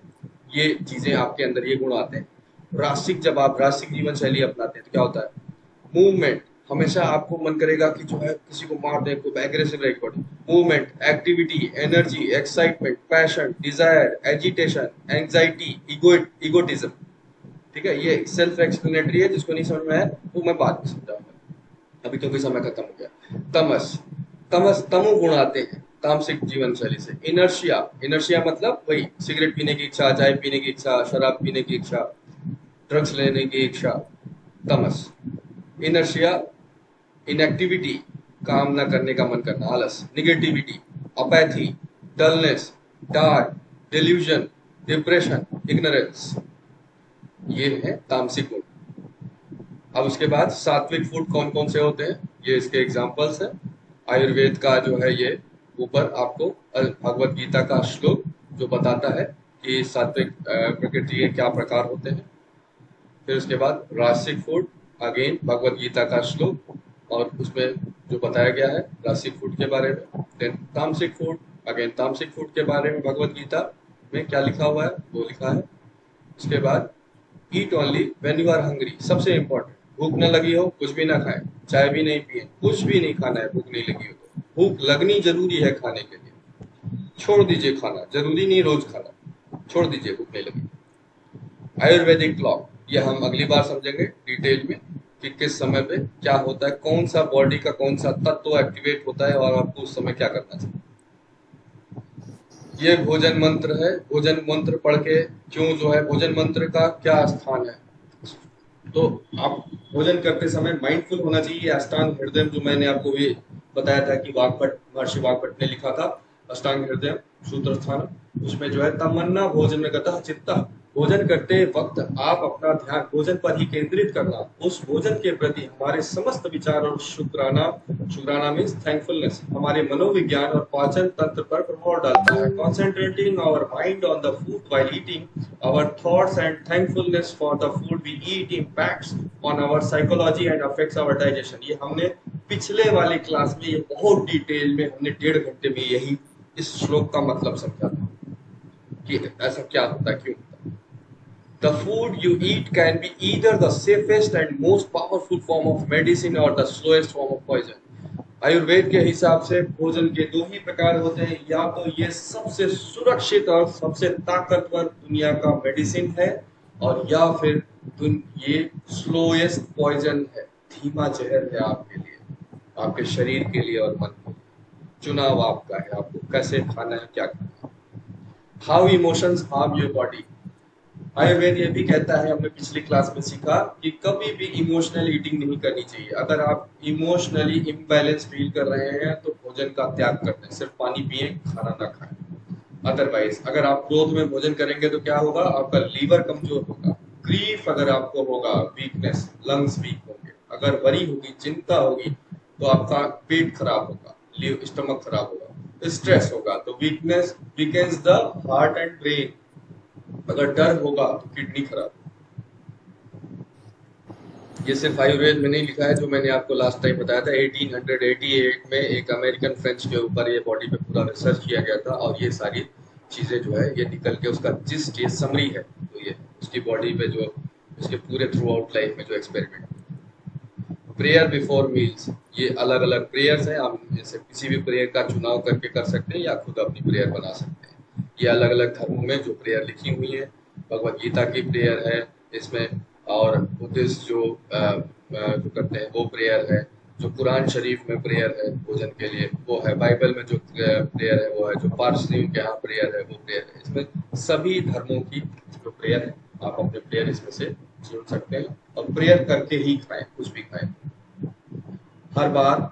ये चीजें आपके अंदर ये गुण आते हैं। रासिक, जब आप रासिक जीवन शैली अपनाते हैं तो क्या होता है, मूवमेंट, हमेशा आपको मन करेगा कि जो है किसी को मार दे, कोई एग्रेसिव रहेगी body. Movement, activity, energy, excitement, passion, desire, agitation, anxiety, egotism. ठीक है, ये सेल्फ एक्सप्लेनेटरी है, जिसको नहीं समझ में आया वो मैं बाद में समझाऊंगा, अभी क्योंकि समय खत्म हो गया। तमस, तमो गुण आते हैं तामसिक जीवन शैली से। इनर्शिया, इनर्शिया मतलब वही सिगरेट पीने की इच्छा, चाय पीने की इच्छा, शराब पीने की इच्छा, ड्रग्स लेने की इच्छा, तमस। इनर्शिया, इनएक्टिविटी, काम ना करने का मन करना, आलस। Negativity, apathy, dullness, dark, delusion, depression, ignorance, ये है तामसिक गुण। अब उसके बाद सात्विक फूड कौन कौन से होते हैं, ये इसके एग्जांपल्स हैं। आयुर्वेद का जो है ये ऊपर आपको भगवत गीता का श्लोक जो बताता है कि सात्विक प्रकृति के क्या प्रकार होते हैं। फिर उसके बाद रासिक फूड, अगेन भगवत गीता का श्लोक और उसमें जो बताया गया है रासिक फूड के बारे में। देन तामसिक फूड, अगेन तामसिक फूड के बारे में भगवत गीता में क्या लिखा हुआ है वो लिखा है। उसके बाद eat only when you are hungry, सबसे इंपॉर्टेंट, भूख न लगी हो कुछ भी ना खाएं, चाय भी नहीं पिए, कुछ भी नहीं खाना है भूख नहीं लगी हो तो। भूख लगनी जरूरी है खाने के लिए, छोड़ दीजिए खाना, जरूरी नहीं रोज खाना, छोड़ दीजिए भूख नहीं लगी। आयुर्वेदिक क्लॉक, ये हम अगली बार समझेंगे डिटेल में कि किस समय पे क्या होता है, कौन सा बॉडी का कौन सा तत्व एक्टिवेट होता है और आपको उस समय क्या करना चाहिए। ये भोजन मंत्र है, भोजन मंत्र पढ़ के क्यों जो है भोजन मंत्र का क्या स्थान है, तो आप भोजन करते समय माइंडफुल होना चाहिए। अष्टांग हृदय जो मैंने आपको भी बताया था कि महर्षि वाग्भट्ट ने लिखा था अष्टांग हृदय सूत्र स्थान, उसमें जो है तमन्ना भोजन गतः चित्तः, भोजन करते वक्त आप अपना ध्यान भोजन पर ही केंद्रित करना, उस भोजन के प्रति हमारे समस्त विचार और शुक्राना मीन्स थैंकफुलनेस हमारे मनोविज्ञान और पाचन तंत्र पर प्रभाव डालता है। Concentrating our mind on the food while eating, our thoughts and thankfulness for the food we eat impacts on our psychology and affects our digestion. ये हमने पिछले वाले क्लास में ये बहुत डिटेल में हमने 1.5 घंटे में यही इस श्लोक का मतलब समझा था कि ऐसा क्या होता है, क्यों। The food you eat can be either the safest and most powerful form of medicine or the slowest form of poison. Ayurveda के हिसाब से भोजन के 2 ही प्रकार होते हैं, या तो ये सबसे सुरक्षित और सबसे ताकतवर दुनिया का मेडिसिन है, और या फिर ये स्लोएस्ट पॉइजन है, धीमा जहर है आपके लिए, आपके शरीर के लिए और मन के लिए। चुनाव आपका है, आपको कैसे खाना है, क्या खाना है। How emotions harm your body. Ayurveda ये भी कहता है, हमने पिछली क्लास में सीखा कि कभी भी इमोशनल ईटिंग नहीं करनी चाहिए। अगर आप इमोशनली इम्बैलेंस फील कर रहे हैं तो भोजन का त्याग कर दें, सिर्फ पानी पिए, खाना ना खाएं। अदरवाइज अगर आप क्रोध में भोजन करेंगे तो क्या होगा, आपका लीवर कमजोर होगा। ग्रीफ अगर आपको होगा, वीकनेस, लंग्स वीक होंगे। अगर वरी होगी, चिंता होगी तो आपका पेट खराब होगा, स्टमक खराब होगा। स्ट्रेस होगा तो weakness weakens the heart and brain. अगर डर होगा तो किडनी खराब। ये सिर्फ आयुर्वेद में नहीं लिखा है, जो मैंने आपको लास्ट टाइम बताया था 1888 में एक अमेरिकन फ्रेंच के ऊपर ये बॉडी पे पूरा रिसर्च किया गया था, और ये सारी चीजें जो है ये निकल के उसका जिस ये समरी है, तो ये उसकी बॉडी पे जो उसके पूरे थ्रू आउट लाइफ में जो एक्सपेरिमेंट। प्रेयर बिफोर मील्स, ये अलग अलग प्रेयर्स हैं, आप जैसे किसी भी प्रेयर का चुनाव करके कर सकते हैं या खुद अपनी प्रेयर बना सकते हैं। ये अलग अलग धर्मों में जो प्रेयर लिखी हुई है, भगवत गीता की प्रेयर है इसमें, और बुद्धिस्ट जो करते हैं वो प्रेयर है, जो कुरान शरीफ में प्रेयर है भोजन के लिए वो है, बाइबल में जो प्रेयर है वो है, जो पारसियों के यहाँ प्रेयर है वो प्रेयर है। इसमें सभी धर्मों की जो प्रेयर है, आप अपने प्रेयर इसमें से चुन सकते हैं, और प्रेयर करके ही खाएं, कुछ भी खाएं, हर बार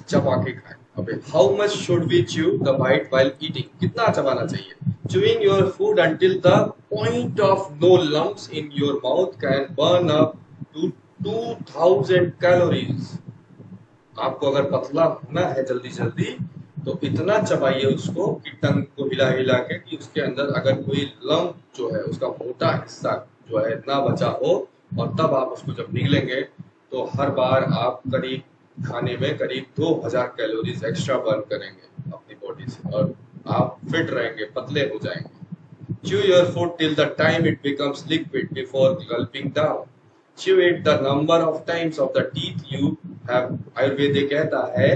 चबा के खाएं। अबे how much should we chew the bite while eating, कितना चबाना चाहिए? Chewing your food until the point of no lumps in your mouth can burn up to 2000 calories. आपको अगर पतला होना है जल्दी जल्दी तो इतना चबाइए उसको कि टंग को हिला हिला के कि उसके अंदर अगर कोई लंप जो है, उसका मोटा हिस्सा जो है ना बचा हो, और तब आप उसको जब निगलेंगे तो हर बार आप करीब खाने में करीब 2000 कैलोरीज एक्स्ट्रा बर्न करेंगे अपनी बॉडी से, और आप फिट रहेंगे, पतले हो जाएंगे। Chew your food till the time it becomes liquid before gulping down. Chew it the number of times of the teeth you have. Ayurveda कहता है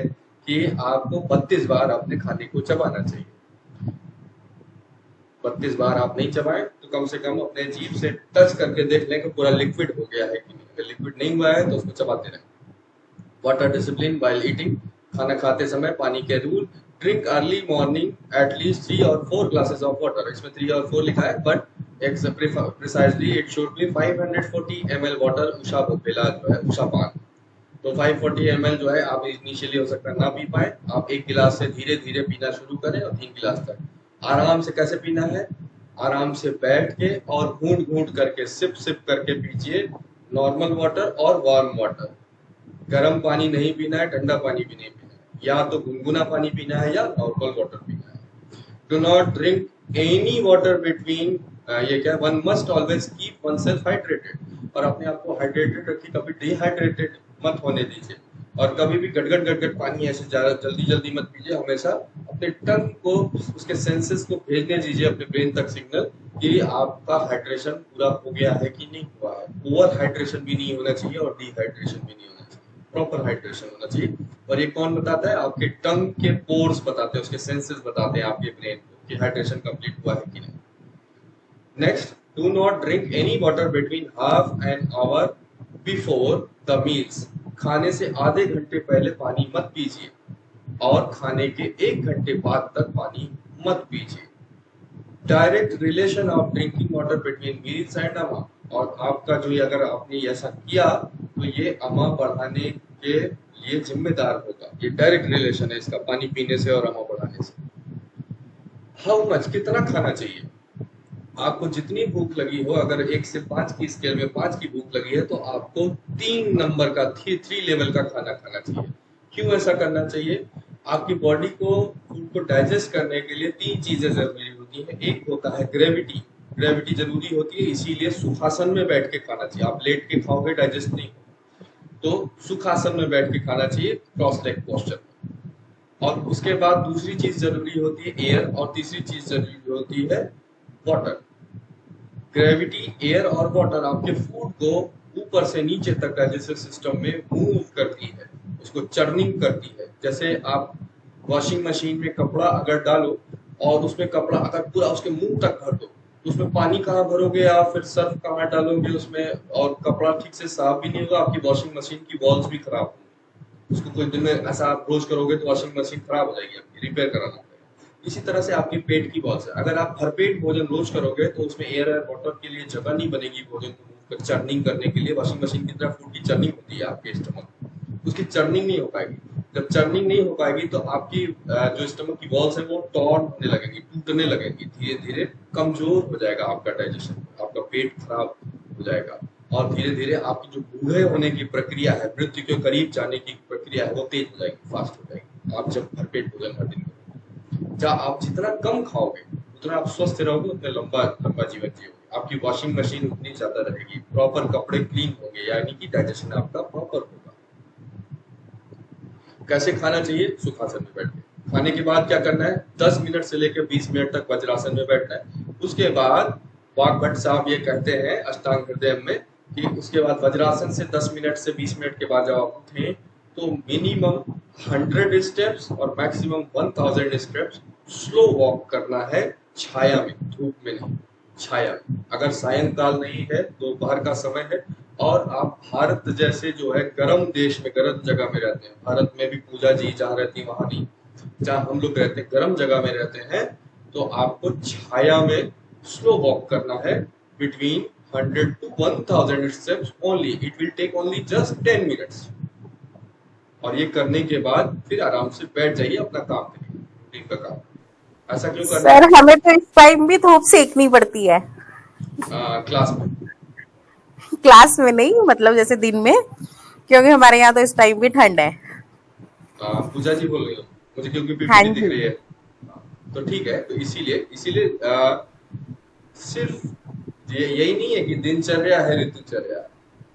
कि आपको 32 बार अपने खाने को चबाना चाहिए। 32 बार आप नहीं चबाएं तो कम से कम अपने जीभ से टच करके देख लें कि पूरा लिक्विड हो गया है कि नहीं। अगर लिक्विड नहीं हुआ है तो उसको चबाते रहें। वाटर डिसिप्लिन while eating, खाना खाते समय पानी के rule. Drink early morning at least 3 और 4 ग्लासेस ऑफ वाटर। इसमें 3 और 4 लिखा है, but precisely it should be 540 ml water. Usha Bhopela जो है, उषा पान, तो 540 ml जो है आप इनिशियली हो सकता है ना पी पाए। आप 1 गिलास से धीरे धीरे पीना शुरू करें और 3 गिलास तक। आराम से कैसे पीना है? आराम से बैठ के और घूंट घूंट करके, सिप सिप करके पीजिए। नॉर्मल वाटर और वार्म वाटर, गर्म पानी नहीं पीना है, ठंडा पानी भी नहीं पीना है। या तो गुनगुना पानी पीना है या नॉर्मल वाटर पीना है। Do not drink any water between, ये क्या, one must always keep one self hydrated. और अपने आप को हाइड्रेटेड रखिए, कभी डिहाइड्रेटेड मत होने दीजिए, और कभी भी गटगट गटगट पानी ऐसे ज्यादा जल्दी जल्दी मत पीजिए। हमेशा अपने टंग को, उसके सेंसेस को भेजने दीजिए अपने ब्रेन तक सिग्नल कि आपका हाइड्रेशन पूरा हो गया है कि नहीं हुआ है। ओवर हाइड्रेशन भी नहीं होना चाहिए और डिहाइड्रेशन भी नहीं होना चाहिए, प्रॉपर हाइड्रेशन होना चाहिए। और ये कौन बताता है? आपके टंग के पोर्स बताते हैं, उसके सेंसेस बताते हैं आपके ब्रेन को कि हाइड्रेशन कंप्लीट हुआ है कि नहीं। Next, do not drink any water between half an hour before the meals. खाने से आधे घंटे पहले पानी मत पीजिए, और खाने के 1 घंटे बाद तक पानी मत पीजिए। Direct relation of drinking water between meals and अमा। और आपका जो ये, अगर आपने ऐसा किया तो ये अमा बढ़ाने के लिए जिम्मेदार होगा। ये डायरेक्ट रिलेशन है इसका, पानी पीने से और अमा बढ़ाने से। हाउ मच, कितना खाना चाहिए? आपको जितनी भूख लगी हो, अगर 1 से 5 की स्केल में 5 की भूख लगी है तो आपको 3 नंबर का, 3 लेवल का खाना खाना चाहिए। क्यों ऐसा करना चाहिए? आपकी बॉडी को, फूड को डाइजेस्ट करने के लिए 3 चीजें जरूरी होती है। एक होता है ग्रेविटी, ग्रेविटी जरूरी होती है, इसीलिए सुखासन में बैठ के खाना चाहिए। आप लेट के खाओगे डाइजेस्ट नहीं, तो सुखासन में बैठ के खाना चाहिए, क्रॉस लेग पोस्चर। और उसके बाद दूसरी चीज जरूरी होती है एयर, और तीसरी चीज जरूरी होती है वाटर। ग्रेविटी, एयर और वाटर आपके फूड को ऊपर से नीचे तक डाइजेस्टिव सिस्टम में मूव करती है, उसको चर्निंग करती है। जैसे आप वॉशिंग मशीन में कपड़ा अगर डालो और उसमें कपड़ा अगर पूरा उसके मुंह तक भर दो, तो उसमें पानी कहाँ भरोगे आप, फिर सर्फ कहाँ डालोगे उसमें, और कपड़ा ठीक से साफ भी नहीं होगा। आपकी वॉशिंग मशीन की वॉल्स भी खराब होंगी। उसको कुछ दिन में ऐसा आप रोज करोगे तो वॉशिंग मशीन खराब हो जाएगी, आपकी रिपेयर कराना पड़ेगा। इसी तरह से आपके पेट की वॉल्स है। अगर आप भरपेट भोजन रोज करोगे तो उसमें एयर और वाटर के लिए जगह नहीं बनेगी भोजन को मूव कर चर्निंग करने के लिए। वॉशिंग मशीन की तरह फूड की चर्निंग होती है आपके स्टमक, उसकी चर्निंग नहीं हो पाएगी। जब चर्निंग नहीं हो पाएगी तो आपकी जो स्टमक की वॉल्स है वो टॉर्न होने लगेंगी, टूटने लगेंगी, धीरे धीरे कमजोर हो जाएगा आपका डाइजेशन, आपका पेट खराब हो जाएगा और धीरे धीरे आपकी जो बूढ़े होने की प्रक्रिया है, मृत्यु के करीब जाने की प्रक्रिया है, वो तेज हो जाएगी, फास्ट हो जाएगी। आप जब भरपेट भोजन हर दिन करोगे, जब आप जितना कम खाओगे उतना आप स्वस्थ रहोगे, उतना लंबा लंबा जीवन जियोगे। आपकी वॉशिंग मशीन उतनी ज्यादा रहेगी, प्रॉपर कपड़े क्लीन होंगे, यानी कि डाइजेशन आपका प्रॉपर होगा। कैसे खाना चाहिए? सुखासन में बैठ के। खाने के बाद क्या करना है? 10 मिनट से लेकर 20 मिनट तक वज्रासन में बैठना है। उसके बाद वाक भट्ट साहब ये कहते हैं अष्टांग हृदय में कि उसके बाद वज्रासन से 10 मिनट से 20 मिनट के बाद जब आप उठें तो मिनिमम 100 स्टेप्स और मैक्सिमम 1000 स्टेप्स स्लो वॉक करना है, छाया में, धूप में नहीं, छाया में। अगर सायंकाल नहीं है, दोपहर का समय है और आप भारत जैसे जो है गर्म देश में, गर्म जगह में रहते हैं, भारत में भी पूजा जी जहाँ रहती वहां नहीं, जहाँ हम लोग रहते हैं गर्म जगह में रहते हैं, तो आपको छाया में स्लो वॉक करना है between 100 to 1000 steps only. It will take only just 10 minutes. और ये करने के बाद फिर आराम से बैठ जाइए, अपना काम करिए, रूटीन का काम। ऐसा क्यों करना सर हमें तो इस टाइम भी धूप सेकनी पड़ती है। क्लास में? क्लास में नहीं, मतलब जैसे दिन में, क्योंकि हमारे यहाँ तो इस टाइम भी ठंड है। पूजा जी बोल रही हो मुझे, क्योंकि हाँ पीपीटी दिख जी। रही है। तो ठीक है, तो इसीलिए सिर्फ यही नहीं है कि दिनचर्या है ऋतुचर्या,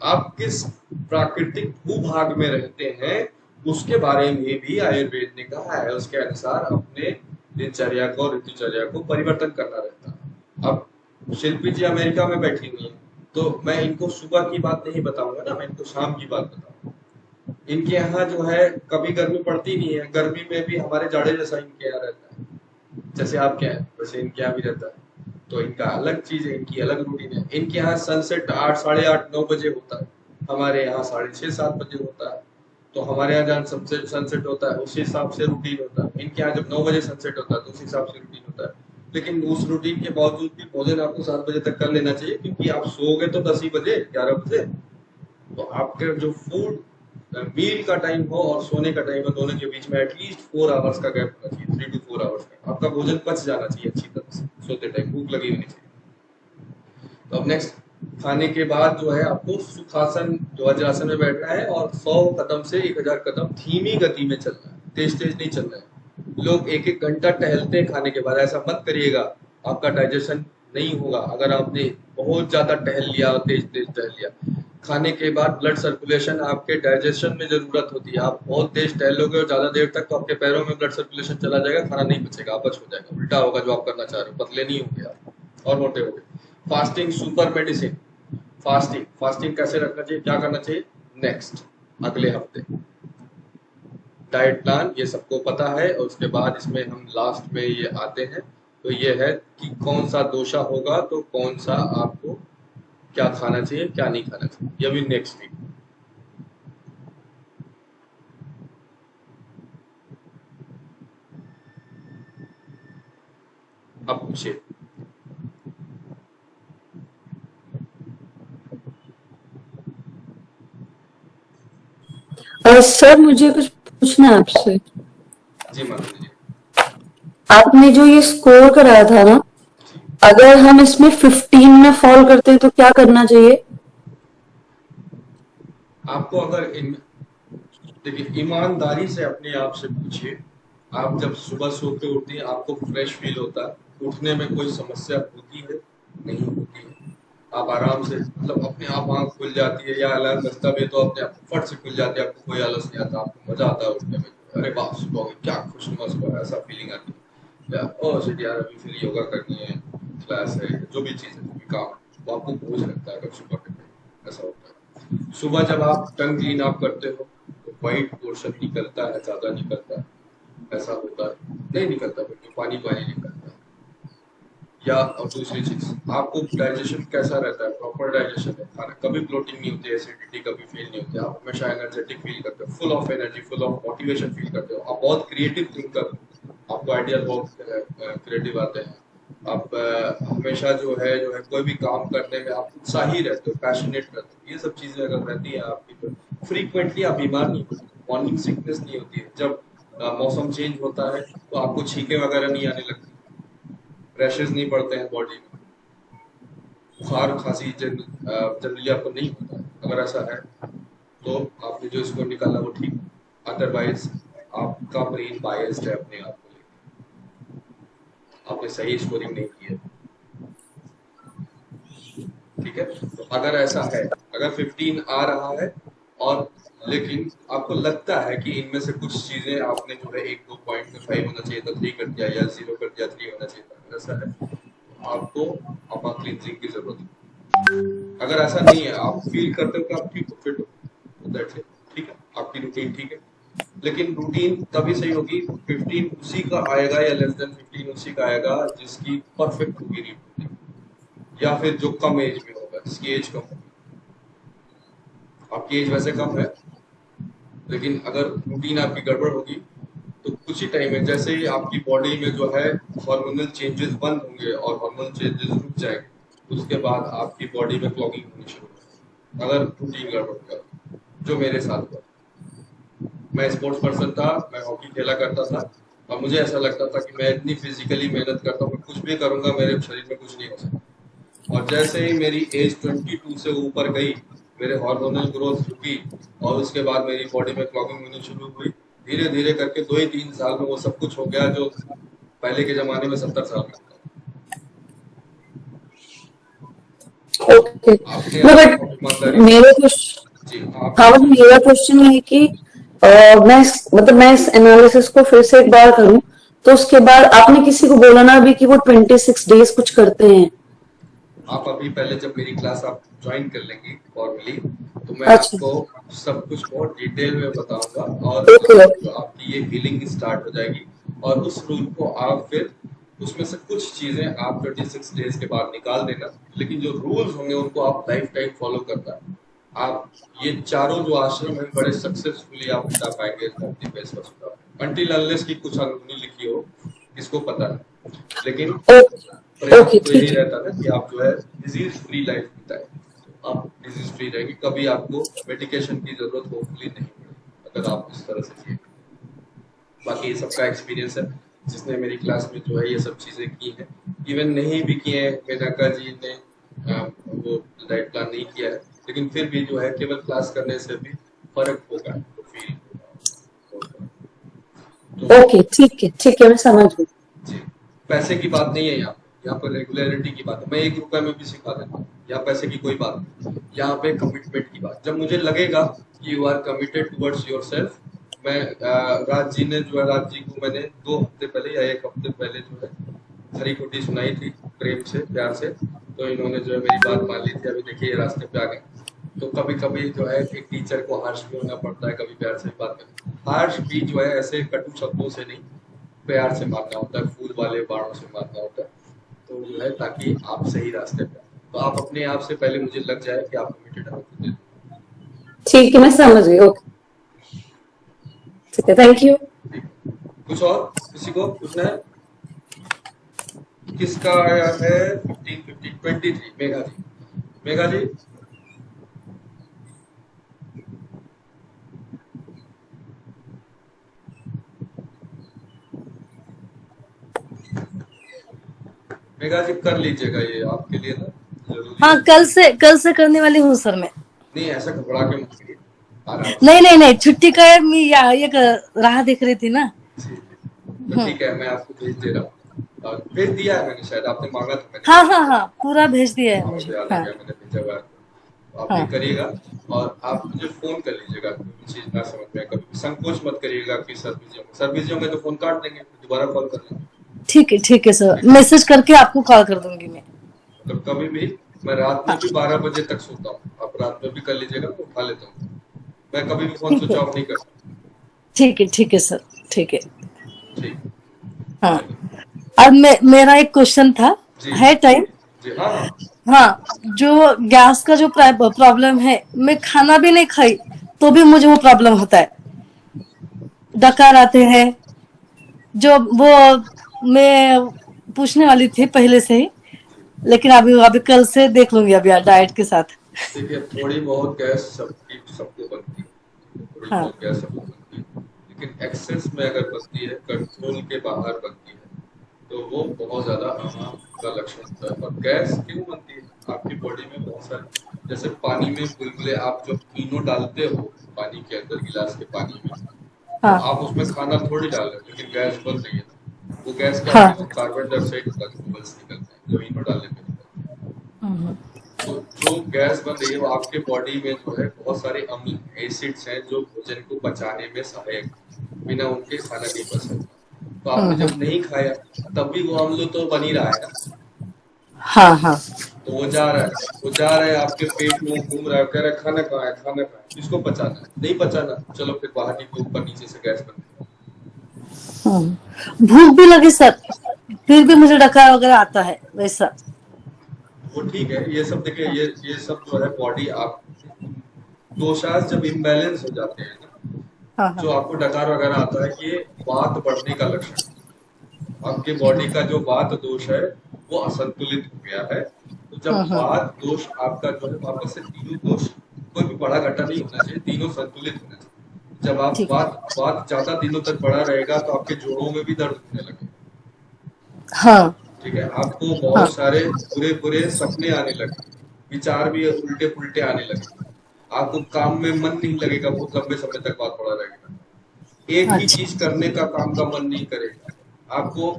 आप किस प्राकृतिक भूभाग में रहते हैं उसके बारे में भी आयुर्वेद ने कहा है। उसके अनुसार अपने दिनचर्या को, ऋतुचर्या को परिवर्तन करना रहता है। अब शिल्पी जी अमेरिका में बैठी हुई है, तो मैं इनको सुबह की बात नहीं बताऊंगा ना, मैं इनको शाम की बात बताऊंगा। इनके यहाँ जो है कभी गर्मी पड़ती नहीं है, गर्मी में भी हमारे जाड़े जैसा इनके यहाँ रहता है, जैसे आपके यहाँ वैसे इनके यहाँ भी रहता है। तो इनका अलग चीज है, इनकी अलग रूटीन है। इनके यहाँ सनसेट 8, 8:30, 9 बजे होता है, हमारे यहाँ 6:30, 7 बजे होता है। तो हमारे यहाँ जहाँ सबसे सनसेट होता है उस हिसाब से रूटीन होता है। इनके यहाँ जब 9 बजे सनसेट होता है तो उस हिसाब से रूटीन होता है। लेकिन उस रूटीन के बावजूद भी भोजन आपको 7 बजे तक कर लेना चाहिए, क्योंकि आप सोओगे तो 10 ही बजे, 11 बजे। तो आपके जो फूड मील का टाइम हो और सोने का टाइम हो, दोनों के बीच में एटलीस्ट 4 आवर्स का गैप होना चाहिए, 3 to 4 आवर्स का। आपका भोजन पच जाना चाहिए अच्छी तरह से, सोते टाइम भूख लगी होनी चाहिए। तो अब नेक्स्ट, खाने के बाद जो है आपको सुखासन, जो वज्रासन में बैठना है और 100 कदम से 1000 कदम धीमी गति में चलना है, तेज तेज नहीं चलना है। लोग 1-1 घंटा टहलते हैं खाने के बाद, ऐसा मत करिएगा, आपका डाइजेशन नहीं होगा। अगर आपने बहुत ज्यादा टहल लिया और तेज तेज टहल लिया, खाने के बाद ब्लड सर्कुलेशन आपके डाइजेशन में जरूरत होती है। आप बहुत तेज टहलोगे और ज्यादा देर तक तो आपके पैरों में ब्लड सर्कुलेशन चला जाएगा, खाना नहीं पचेगा, अपच हो जाएगा, उल्टा होगा जो आप करना चाह रहे हो, पतले नहीं होंगे आप और मोटे होंगे। Fasting super medicine. फास्टिंग कैसे रखना चाहिए, क्या करना चाहिए, नेक्स्ट अगले हफ्ते डाइट प्लान, ये सबको पता है। और उसके बाद इसमें हम लास्ट में ये आते हैं, तो ये है कि कौन सा दोषा होगा तो कौन सा आपको क्या खाना चाहिए, क्या नहीं खाना चाहिए, ये भी नेक्स्ट वीक। अब पूछिए। सर मुझे कुछ पूछना है आपसे। जी माता जी। आपने जो ये स्कोर कराया था ना, अगर हम इसमें 15 में फॉल करते हैं तो क्या करना चाहिए? आपको अगर देखिए, ईमानदारी से अपने आप से पूछिए, आप जब सुबह सो के उठती हैं आपको फ्रेश फील होता है, उठने में कोई समस्या होती है, नहीं होती है, आप आराम से, मतलब अपने आप आंख खुल जाती है, या अलार्म बजता भी तो अपने आप फट से खुल जाती है, आपको कोई आलस नहीं आता, आपको मजा आता है उठने में, अरे वाह सुबह हो गई, क्या खुशनुमा सुबह, ऐसा फीलिंग आती है। ओ शिट यार, अभी फिर योगा करनी है, क्लास है, जो भी चीज है, काम, तो आपको बोझ लगता है अगर सुबह के टाइम, ऐसा होता है। सुबह जब आप टंग क्लीन आप करते हो तो व्हाइट पोर्शन निकलता है, ज्यादा निकलता है, ऐसा होता है, नहीं निकलता फिर पानी पानी निकलता है। या और दूसरी चीज, आपको डाइजेशन कैसा रहता है, प्रॉपर डाइजेशन है, खाना कभी ब्लोटिंग नहीं होती, एसिडिटी कभी फील नहीं होती, आप हमेशा एनर्जेटिक फील करते हो, full of energy, full of motivation feel करते हो, आप बहुत क्रिएटिव थिंकर हो, आपको आइडिया बहुत क्रिएटिव आते हैं, आप हमेशा जो है कोई भी काम करने में आप उत्साही रहते हो, पैशनेट रहते हो। ये सब चीजें अगर रहती है आपकी तो फ्रीक्वेंटली आप बीमार नहीं होते, मॉर्निंग सिकनेस नहीं होती है। जब मौसम चेंज होता है तो आपको छींके वगैरह नहीं आने लगती, रैशेस नहीं पड़ते हैं बॉडी में, बुखार खांसी जनरली आपको नहीं होता। अगर ऐसा है तो आपने जो इसको निकाला वो ठीक, अदरवाइज आपका ब्रेन बायस्ड है अपने आप को लेकर, आपने सही स्कोरिंग नहीं की है। ठीक है, तो अगर ऐसा है, अगर 15 आ रहा है और लेकिन आपको लगता है कि इनमें से कुछ चीजें आपने जो है 1-2 पॉइंट में 5 होना चाहिए था 3 कर दिया, या 0 कर दिया 3 होना चाहिए था, ऐसा है आपको अपना क्लींजिंग की जरूरत है। अगर ऐसा नहीं है, आप फील करते हो कि आप ठीक हो, फिट हो, तो दैट्स इट, ठीक है, आपकी रूटीन ठीक है। लेकिन रूटीन तभी सही होगी 15 उसी का आएगा या लेस देन 15 उसी का आएगा जिसकी परफेक्ट होगी रूटीन, या फिर जो कम एज में होगा, जिसकी एज कम होगी। आपकी एज वैसे कम है, लेकिन अगर रूटीन आपकी गड़बड़ होगी तो कुछ ही टाइम में जैसे ही आपकी बॉडी में जो है हार्मोनल चेंजेस बंद होंगे और हार्मोनल चेंजेस रुक जाएंगे, उसके बाद आपकी बॉडी में क्लॉगिंग होनी शुरू होगी, अगर रूटीन गड़बड़ होगा, जो मेरे साथ हुआ। मैं स्पोर्ट्स पर्सन था, मैं हॉकी खेला करता था और मुझे ऐसा लगता था कि मैं इतनी फिजिकली मेहनत करता हूँ, कुछ भी करूंगा मेरे शरीर में कुछ नहीं हो सकता। और जैसे ही मेरी एज 22 से ऊपर गई, मेरे हार्मोनल ग्रोथ रुकी और उसके बाद मेरी बॉडी में क्लॉगिंग होनी शुरू हुई। धीरे धीरे करके 2 ही 3 साल में वो सब कुछ हो गया जो पहले के जमाने में 70 साल में था। ओके, बट मेरा क्वेश्चन, हाँ मतलब मेरा क्वेश्चन है कि मैं इस एनालिसिस को फिर से एक बार करूं तो उसके बाद आपने किसी को बोला ना अभी कि वो 26 डेज कुछ करते हैं। आप अभी पहले जब मेरी क्लास आप ज्वाइन कर लेंगी फॉर्मली, तो मैं अच्छा। आपको सब कुछ बहुत डिटेल में बताऊंगा और Okay. आपकी ये हीलिंग स्टार्ट हो जाएगी। और उस रूल को आप फिर उसमें से कुछ चीजें आप 26 डेज के बाद निकाल देना, लेकिन जो रूल्स होंगे उनको आप लाइफ टाइम फॉलो करना। आप ये चारों जो आश्रम है बड़े सक्सेसफुली आप बता पाएंगे धरती पे इस वक्त, अंटिल अनलेस की कुछ अनहोनी लिखी हो, किसको पता है। लेकिन प्रयास तो यही रहता है कि आप जो है डिजीज फ्री लाइफ बिताएं, आप डिजीज फ्री रहेंगे, कभी आपको मेडिकेशन की जरूरत होपफुली नहीं पड़ेगी अगर आप इस तरह से जिए। बाकी ये सबका एक्सपीरियंस है, जिसने मेरी क्लास में जो है ये सब चीजें की हैं, इवन नहीं भी किए हैं, मेनका जी ने वो डाइट प्लान नहीं किया है, लेकिन फिर भी जो है केवल क्लास करने से भी फर्क होगा, तो फील होगा। ओके, ठीक है, मैं समझ गई। जी, पैसे की बात नहीं है यहाँ पर रेगुलरिटी की बात है। मैं 1 रुपए में भी सिखा देता हूँ, यहाँ पैसे की कोई बात नहीं, यहाँ पे कमिटमेंट की बात। जब मुझे लगेगा कि you are committed towards yourself, मैं राज जी को मैंने 2 हफ्ते पहले या 1 हफ्ते पहले जो है हरी खोटी सुनाई थी प्रेम से प्यार से, तो इन्होंने जो है मेरी बात मान ली थी। अभी देखिए ये रास्ते पे आ गए। तो कभी कभी जो है एक टीचर को हार्श भी होना पड़ता है, कभी प्यार से भी बात करना। हार्श भी जो है ऐसे कटु शब्दों से नहीं, प्यार से मारना होता है, फूल वाले बाणों से मारना होता है, तो जो है ताकि आप सही रास्ते पे। तो आप अपने आप से पहले मुझे लग जाए कि आप कमिटेड हैं। ठीक है, मैं समझ गई। ओके, ठीक है, थैंक यू। कुछ और किसी को पूछना है? किसका आया है 15, 23? मेघा जी कर लीजिएगा, ये आपके लिए ना जरूरी। हाँ, कल से करने वाली हूँ सर मैं। नहीं ऐसा घबरा के मत करिए, नहीं, छुट्टी का मैं एक राह देख रही थी ना। तो ठीक है, मैं आपको भेज दे रहा हूँ। भेज दिया है मैंने, शायद आपने मांगा था मैंने। हाँ, पूरा भेज दिया है मुझे। मैंने भेजा हुआ है, आप ये करिएगा और आप मुझे फोन कर लीजिएगा, कोई चीज ना समझ में, कभी संकोच मत करिएगा कि सर बिजी होंगे तो फोन काट देंगे, दोबारा कॉल कर लेंगे। ठीक है सर, मैसेज करके आपको कॉल कर दूंगी मैं। मतलब कभी भी, मैं रात में भी 12 बजे तक सोता हूँ, आप रात में भी कर लीजिएगा तो उठा लेता हूँ। मैं कभी भी फोन स्विच ऑफ नहीं करता। ठीक है सर, ठीक है। ठीक, हाँ, अब मेरा एक क्वेश्चन था, है टाइम? जी हाँ। हाँ, जो गैस का जो प्रॉब्लम है, मैं खाना भी नहीं खाई तो भी मुझे वो प्रॉब्लम होता है, डकार आते हैं। जो वो मैं पूछने वाली थी पहले से ही, लेकिन अभी कल से देख लूंगी अभी डाइट के साथ। देखिए थोड़ी बहुत गैस सबको बनती है, थोड़ी हाँ। बहुत गैस सबको बनती है, लेकिन एक्सेस में अगर बनती है, कंट्रोल के बाहर बनती है, तो वो बहुत ज्यादा आराम का लक्षण होता है। और गैस क्यों बनती है? आपकी बॉडी में बहुत सारे, जैसे पानी में बुलबुले आप जब इनो डालते हो पानी के अंदर, गिलास के पानी में, तो हाँ। आप उसमें खाना थोड़ी डाल रहे हो, लेकिन गैस बन रही है ना। वो गैस क्या हाँ। होती है? कार्बन डाइऑक्साइड का बबल्स निकलते हैं जो इनो डालने पे निकलते हैं। तो जो गैस बन रही है वो आपके बॉडी में जो है बहुत सारे अम्ल एसिड्स हैं जो भोजन को पचाने में सहायक, बिना उनके खाना नहीं पच सकता। तो आपने जब नहीं खाया तब भी वो अम्ल तो बन ही रहा है ना। हाँ हाँ। तो वो जा रहा है आपके पेट में, घूम रहा है, कह रहा है खाना कहाँ है, खाना कहाँ है, किसको पचाना है, नहीं पचाना, चलो फिर बाहर निकलो, ऊपर नीचे से गैस बन। भूख भी लगी सर, फिर भी मुझे डकार वगैरह आता है वैसा। वो ठीक है, ये सब देखिए, ये सब जो है बॉडी आप दोषास जब इम्बैलेंस हो जाते हैं ना, हाँ जो आपको डकार वगैरह आता है, ये वात बढ़ने का लक्षण है। आपके बॉडी का जो वात दोष है वो असंतुलित हो गया है। तो जब वात दोष आपका जो है, वापस से तीनों दोष, कोई भी बड़ा घटा नहीं होना चाहिए, तीनों संतुलित होना चाहिए। जब आप वात ज्यादा दिनों तक बढ़ा रहेगा तो आपके जोड़ों में भी दर्द होने लगेगा। हाँ। ठीक है, आपको बहुत सारे बुरे सपने आने लगे, विचार भी उल्टे पुल्टे आने लगे, आपको काम में मन नहीं लगेगा, बहुत लंबे समय तक बात पड़ा रहेगा, एक ही चीज करने का काम का मन नहीं करेगा आपको।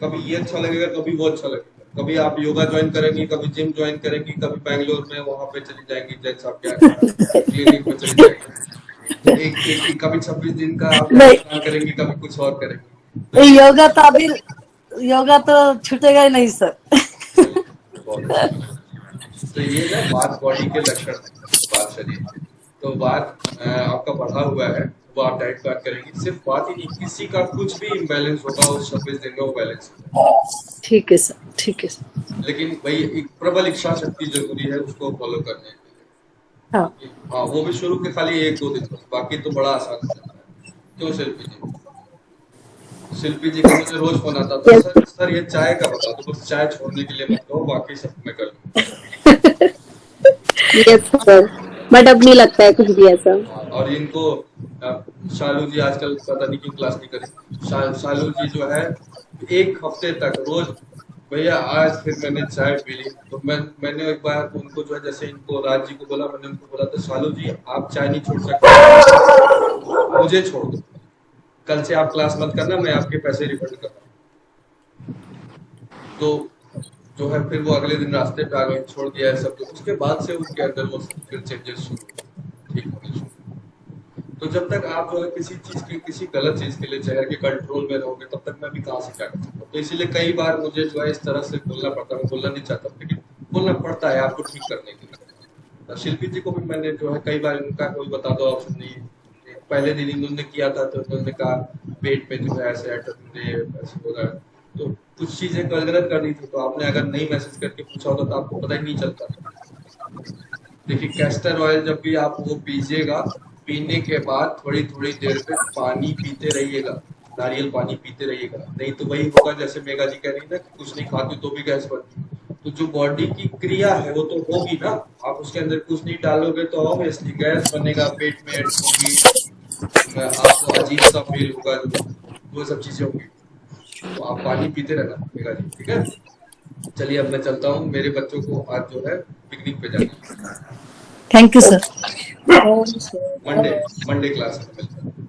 कभी ये अच्छा लगेगा, कभी वो अच्छा लगेगा, कभी आप योगा ज्वाइन करेंगी, कभी जिम ज्वाइन करेंगी, कभी बैंगलोर में वहां पे चली जाएंगी, जैन साहब क्या क्लिनिक में चली जाएंगी, एक कभी 26 दिन का आप करेंगी, कभी कुछ और करेंगी। योगा तो छूटेगा ही नहीं सर। तो ये ना बात बॉडी के लक्षण है, बात शरीर के। तो बात आपका बढ़ा हुआ है, वो आप डाइट प्लान करेंगी, सिर्फ बात ही नहीं, किसी का कुछ भी इम्बैलेंस होगा उस 26 दिन में वो बैलेंस हो जाएगा। ठीक है सर, ठीक है सर। लेकिन भाई एक प्रबल इच्छा शक्ति जरूरी है उसको फॉलो करने के लिए। हाँ, वो भी शुरू के खाली 1-2 दिन बस, बाकी तो बड़ा आसान होता है। क्यों शिल्पी जी का मुझे रोज फोन आता था, सर ये चाय का बता दो, बस चाय छोड़ने के लिए मत कहो, बाकी सब मैं कर लूंगा। यस सर, बट अब नहीं लगता है कुछ भी ऐसा। और इनको शालू जी आजकल पता नहीं क्यों क्लास नहीं करी, शालू जी जो है 1 हफ्ते तक रोज, भैया आज फिर मैंने चाय पी ली। तो मैंने एक बार उनको जो है, जैसे इनको राज जी को बोला, मैंने उनको बोला था, शालू जी आप चाय नहीं छोड़ सकते, मुझे छोड़ दो, कल से आप क्लास मत करना, मैं आपके पैसे रिफंड कर रहा हूँ। तो जो है फिर वो अगले दिन रास्ते पे आ गए, छोड़ दिया है सब। तो उसके बाद से उनके अंदर वो फिर चेंजेस शुरू, ठीक होने शुरू। तो जब तक आप जो है किसी चीज की, किसी गलत चीज के लिए जहर के कंट्रोल में रहोगे, तब तक मैं भी कहाँ से क्या कर सकता हूँ। तो इसीलिए कई बार मुझे जो है इस तरह से बोलना पड़ता है, मैं बोलना नहीं चाहता, लेकिन बोलना पड़ता है आपको ठीक करने के लिए। शिल्पी जी को भी मैंने जो है कई बार उनका कोई बता दो ऑप्शन नहीं, पहले दिन इन्होंने किया था तो उन्होंने कहा पेट में जो है ऐसे ऐसे हो रहा है, तो कुछ चीजें गलत करनी थी, तो आपने अगर नहीं मैसेज करके पूछा होता तो आपको पता ही नहीं चलता। देखिए कैस्टर ऑयल जब भी आप वो पीजिएगा, पीने के बाद थोड़ी थोड़ी देर पे पानी पीते रहिएगा, नारियल पानी पीते रहिएगा, नहीं तो वही होगा जैसे मेगा जी कह रही है ना, कुछ नहीं खाती तो भी गैस बनती। तो जो बॉडी की क्रिया है वो तो होगी ना, आप उसके अंदर कुछ नहीं डालोगे तो ऑब्वियसली गैस बनेगा, पेट में आपको अजीब सा फील होगा, वो सब चीजें होंगी। तो आप पानी पीते रहना मेगा जी, ठीक है। चलिए अब मैं चलता हूँ, मेरे बच्चों को आज जो है पिकनिक पे जाना है। Thank you sir. Monday class में मिलते हैं।